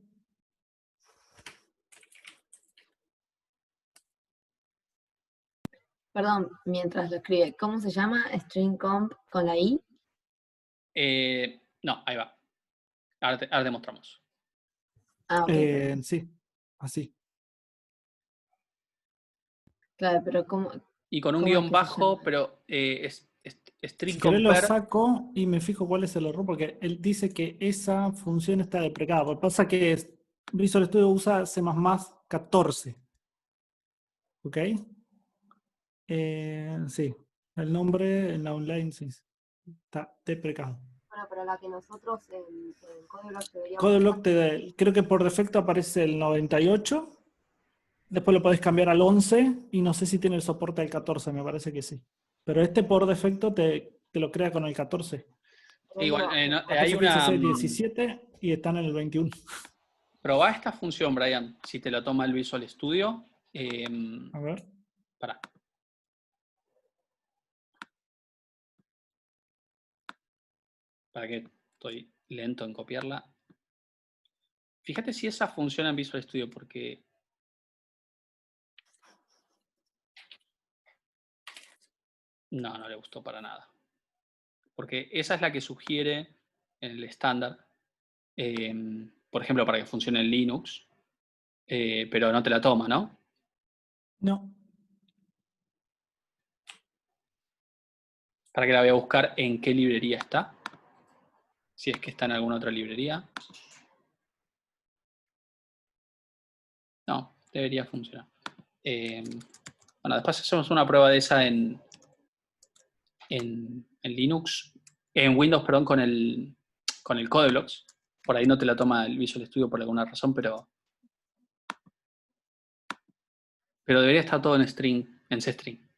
Perdón, mientras lo escribe, ¿cómo se llama? String comp con la I. No, ahí va. Ahora te mostramos. Okay. Sí, así. Claro, pero ¿cómo? Y con un guión bajo, pero string si compare... lo saco y me fijo cuál es el error, porque él dice que esa función está deprecada. Lo que pasa es que Visual Studio usa C++ 14. ¿Ok? Sí, el nombre en la online sí, está deprecado. Bueno, pero la que nosotros en CodeBlock deberíamos... CodeBlock creo que por defecto aparece el 98, después lo podés cambiar al 11 y no sé si tiene el soporte al 14, me parece que sí. Pero este por defecto te lo crea con el 14. Igual, hay una... 17 y están en el 21. Probá esta función, Brian, si te la toma el Visual Studio. A ver. Pará. Para que estoy lento en copiarla. Fíjate si esa funciona en Visual Studio, porque... No le gustó para nada. Porque esa es la que sugiere en el estándar, por ejemplo, para que funcione en Linux, pero no te la toma, ¿no? No. Para que la voy a buscar en qué librería está. Si es que está en alguna otra librería. No, debería funcionar. Bueno, después hacemos una prueba de esa en Linux, en Windows, perdón, con el CodeBlocks. Por ahí no te la toma el Visual Studio por alguna razón, pero debería estar todo en string, en C-string.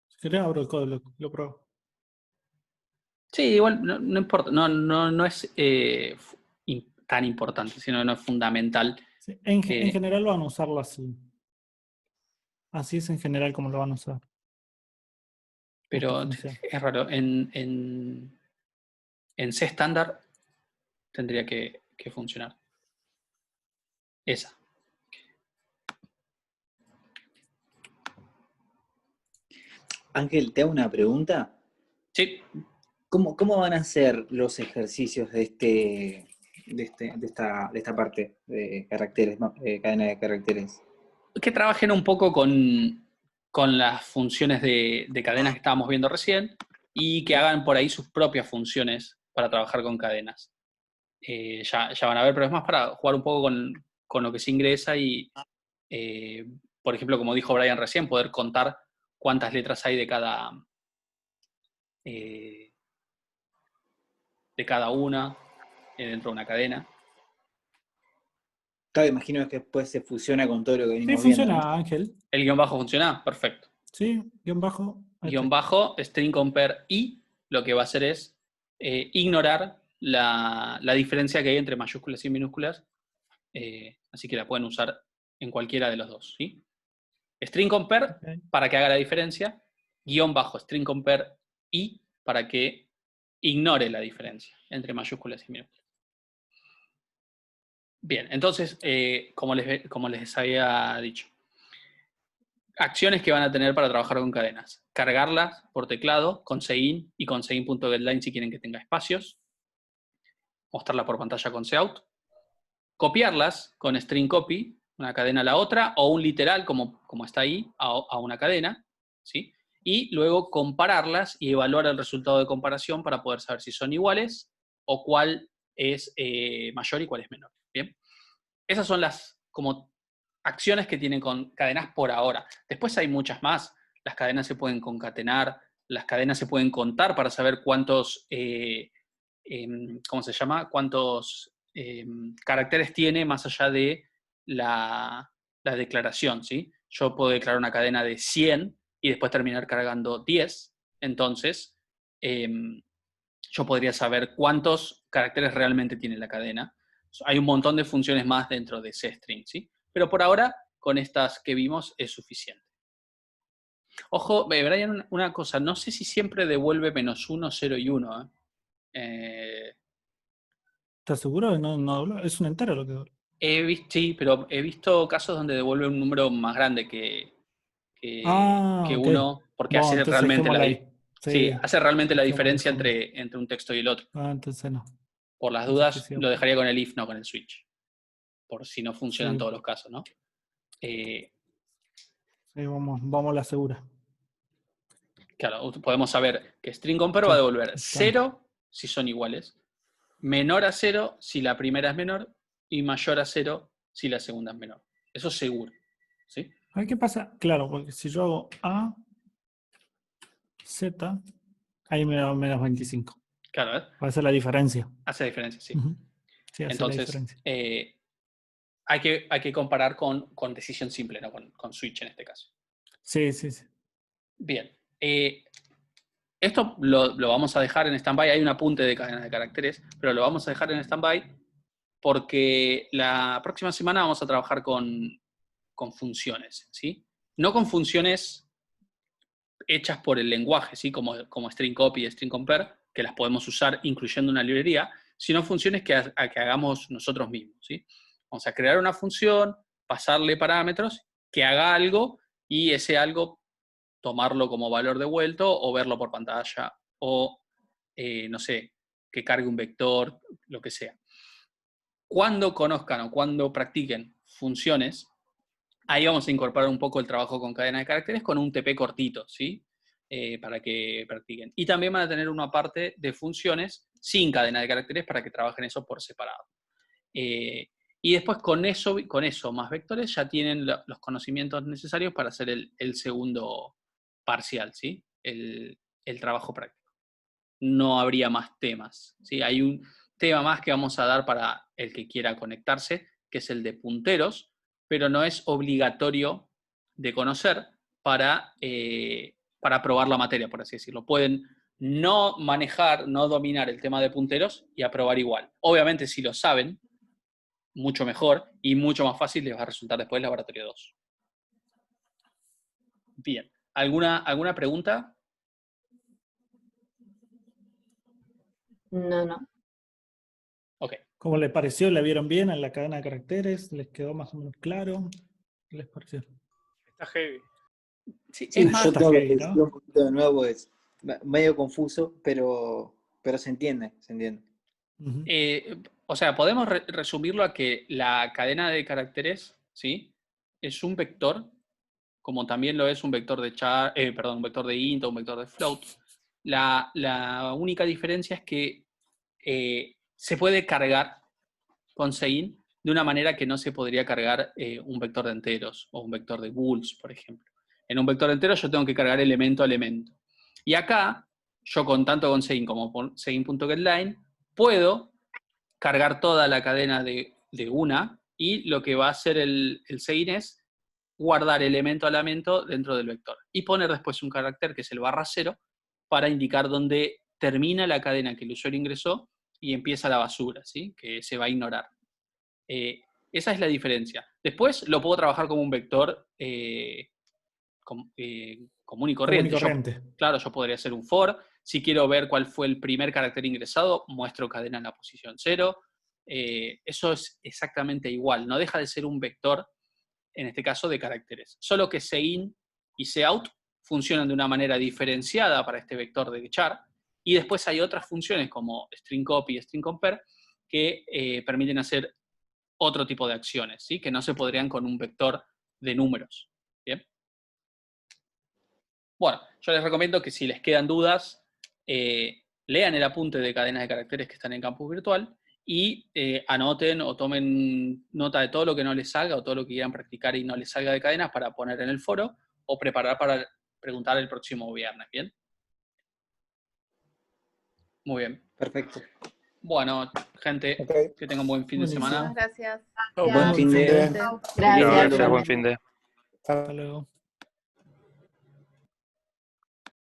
Si querés abro el CodeBlock, lo pruebo. Sí, igual no importa, no es tan importante, sino no es fundamental. Sí, en general van a usarlo así. Así es en general como lo van a usar. Pero es raro, en C estándar tendría que funcionar. Esa. Ángel, ¿te hago una pregunta? Sí. ¿Cómo van a ser los ejercicios de esta parte de caracteres, cadena de caracteres? Que trabajen un poco con las funciones de cadenas que estábamos viendo recién y que hagan por ahí sus propias funciones para trabajar con cadenas. Ya van a ver, pero es más para jugar un poco con lo que se ingresa y, por ejemplo, como dijo Brian recién, poder contar cuántas letras hay de cada una dentro de una cadena. Claro, imagino que después se fusiona con todo lo que Sí, venimos viendo, funciona, ¿no? Ángel. ¿El guión bajo funciona? Perfecto. Sí, guión bajo. Guión bajo, string compare y lo que va a hacer es ignorar la diferencia que hay entre mayúsculas y minúsculas. Así que la pueden usar en cualquiera de los dos, ¿sí? String compare para que haga la diferencia, guión bajo string compare y para que ignore la diferencia entre mayúsculas y minúsculas. Bien, entonces, como les había dicho, acciones que van a tener para trabajar con cadenas. Cargarlas por teclado con sein y con sein.getLine si quieren que tenga espacios. Mostrarla por pantalla con cout. Copiarlas con string copy, una cadena a la otra, o un literal, como está ahí, a una cadena, ¿sí? Y luego compararlas y evaluar el resultado de comparación para poder saber si son iguales o cuál es mayor y cuál es menor. ¿Bien? Esas son las como acciones que tienen con cadenas por ahora. Después hay muchas más. Las cadenas se pueden concatenar, las cadenas se pueden contar para saber cuántos, ¿cómo se llama? Cuántos caracteres tiene más allá de la declaración, ¿sí? Yo puedo declarar una cadena de 100 y después terminar cargando 10. Entonces, yo podría saber cuántos caracteres realmente tiene la cadena. Hay un montón de funciones más dentro de C-string, ¿sí? Pero por ahora, con estas que vimos, es suficiente. Ojo, Brian, una cosa, no sé si siempre devuelve -1, 0 y 1. ¿Estás seguro? No, es un entero lo que dobla. Sí, pero he visto casos donde devuelve un número más grande que ok. uno, porque Bueno, hace entonces realmente dejémosla ahí. Sí, hace realmente la dejémosla, diferencia dejémosla. entre un texto y el otro. Entonces no. Por las Entonces dudas, que lo siga. dejaría con el if, no con el switch. Por si no funciona en Sí. todos los casos, ¿no? Sí, vamos a la segura. Claro, podemos saber que string compare va a devolver 0 si son iguales, menor a 0 si la primera es menor y mayor a 0 si la segunda es menor. Eso es seguro. ¿Sí? A ver qué pasa. Claro, porque si yo hago A, Z, ahí me da menos 25. Claro, Va a hacer la diferencia. Hace la diferencia, sí. Sí, hace entonces, la diferencia. hay que comparar con decisión simple, no con switch en este caso. Sí. Bien. Esto lo vamos a dejar en stand-by. Hay un apunte de cadenas de caracteres, pero lo vamos a dejar en stand-by porque la próxima semana vamos a trabajar con funciones, ¿sí? No con funciones hechas por el lenguaje, ¿sí? Como string copy y string compare, que las podemos usar incluyendo una librería, sino funciones que hagamos nosotros mismos, ¿sí? Vamos a crear una función, pasarle parámetros, que haga algo y ese algo tomarlo como valor devuelto o verlo por pantalla o, no sé, que cargue un vector, lo que sea. Cuando conozcan o cuando practiquen funciones, ahí vamos a incorporar un poco el trabajo con cadena de caracteres con un TP cortito, ¿sí? Para que practiquen. Y también van a tener una parte de funciones sin cadena de caracteres para que trabajen eso por separado. Y después con eso más vectores ya tienen los conocimientos necesarios para hacer el segundo parcial, ¿sí? El trabajo práctico. No habría más temas, ¿sí? Hay un tema más que vamos a dar para el que quiera conectarse, que es el de punteros, pero no es obligatorio de conocer para probar la materia, por así decirlo. Pueden no manejar, no dominar el tema de punteros y aprobar igual. Obviamente, si lo saben, mucho mejor y mucho más fácil les va a resultar después el laboratorio 2. Bien. ¿Alguna pregunta? No. Ok. ¿Cómo les pareció? ¿La vieron bien en la cadena de caracteres? ¿Les quedó más o menos claro? ¿Qué les pareció? Está heavy. Sí, Sí, es más, yo tengo que heavy, ¿no? decir un poquito de nuevo, es medio confuso, pero se entiende, se entiende. Ujú. o sea, podemos resumirlo a que la cadena de caracteres, ¿sí? Es un vector, como también lo es un vector de un vector de int o un vector de float. La única diferencia es que se puede cargar con sein de una manera que no se podría cargar un vector de enteros o un vector de bools, por ejemplo. En un vector de enteros yo tengo que cargar elemento a elemento. Y acá, yo tanto con sein como con sein.getLine, puedo cargar toda la cadena de una, y lo que va a hacer el sein es guardar elemento a elemento dentro del vector y poner después un carácter que es el /0 para indicar dónde termina la cadena que el usuario ingresó y empieza la basura, ¿sí? Que se va a ignorar. Esa es la diferencia. Después lo puedo trabajar como un vector común y corriente. Claro, yo podría hacer un for. Si quiero ver cuál fue el primer carácter ingresado, muestro cadena en la posición 0. Eso es exactamente igual. No deja de ser un vector, en este caso, de caracteres. Solo que sein y cout funcionan de una manera diferenciada para este vector de char. Y después hay otras funciones como string copy y string compare que permiten hacer otro tipo de acciones, ¿sí? Que no se podrían con un vector de números. ¿Bien? Bueno, yo les recomiendo que si les quedan dudas, lean el apunte de cadenas de caracteres que están en Campus Virtual y anoten o tomen nota de todo lo que no les salga o todo lo que quieran practicar y no les salga de cadenas para poner en el foro o preparar para preguntar el próximo viernes. ¿Bien? Muy bien. Perfecto. Bueno, gente, que tengan buen fin de semana. Gracias. Buen fin de. Gracias. Gracias, buen fin de. Hasta luego.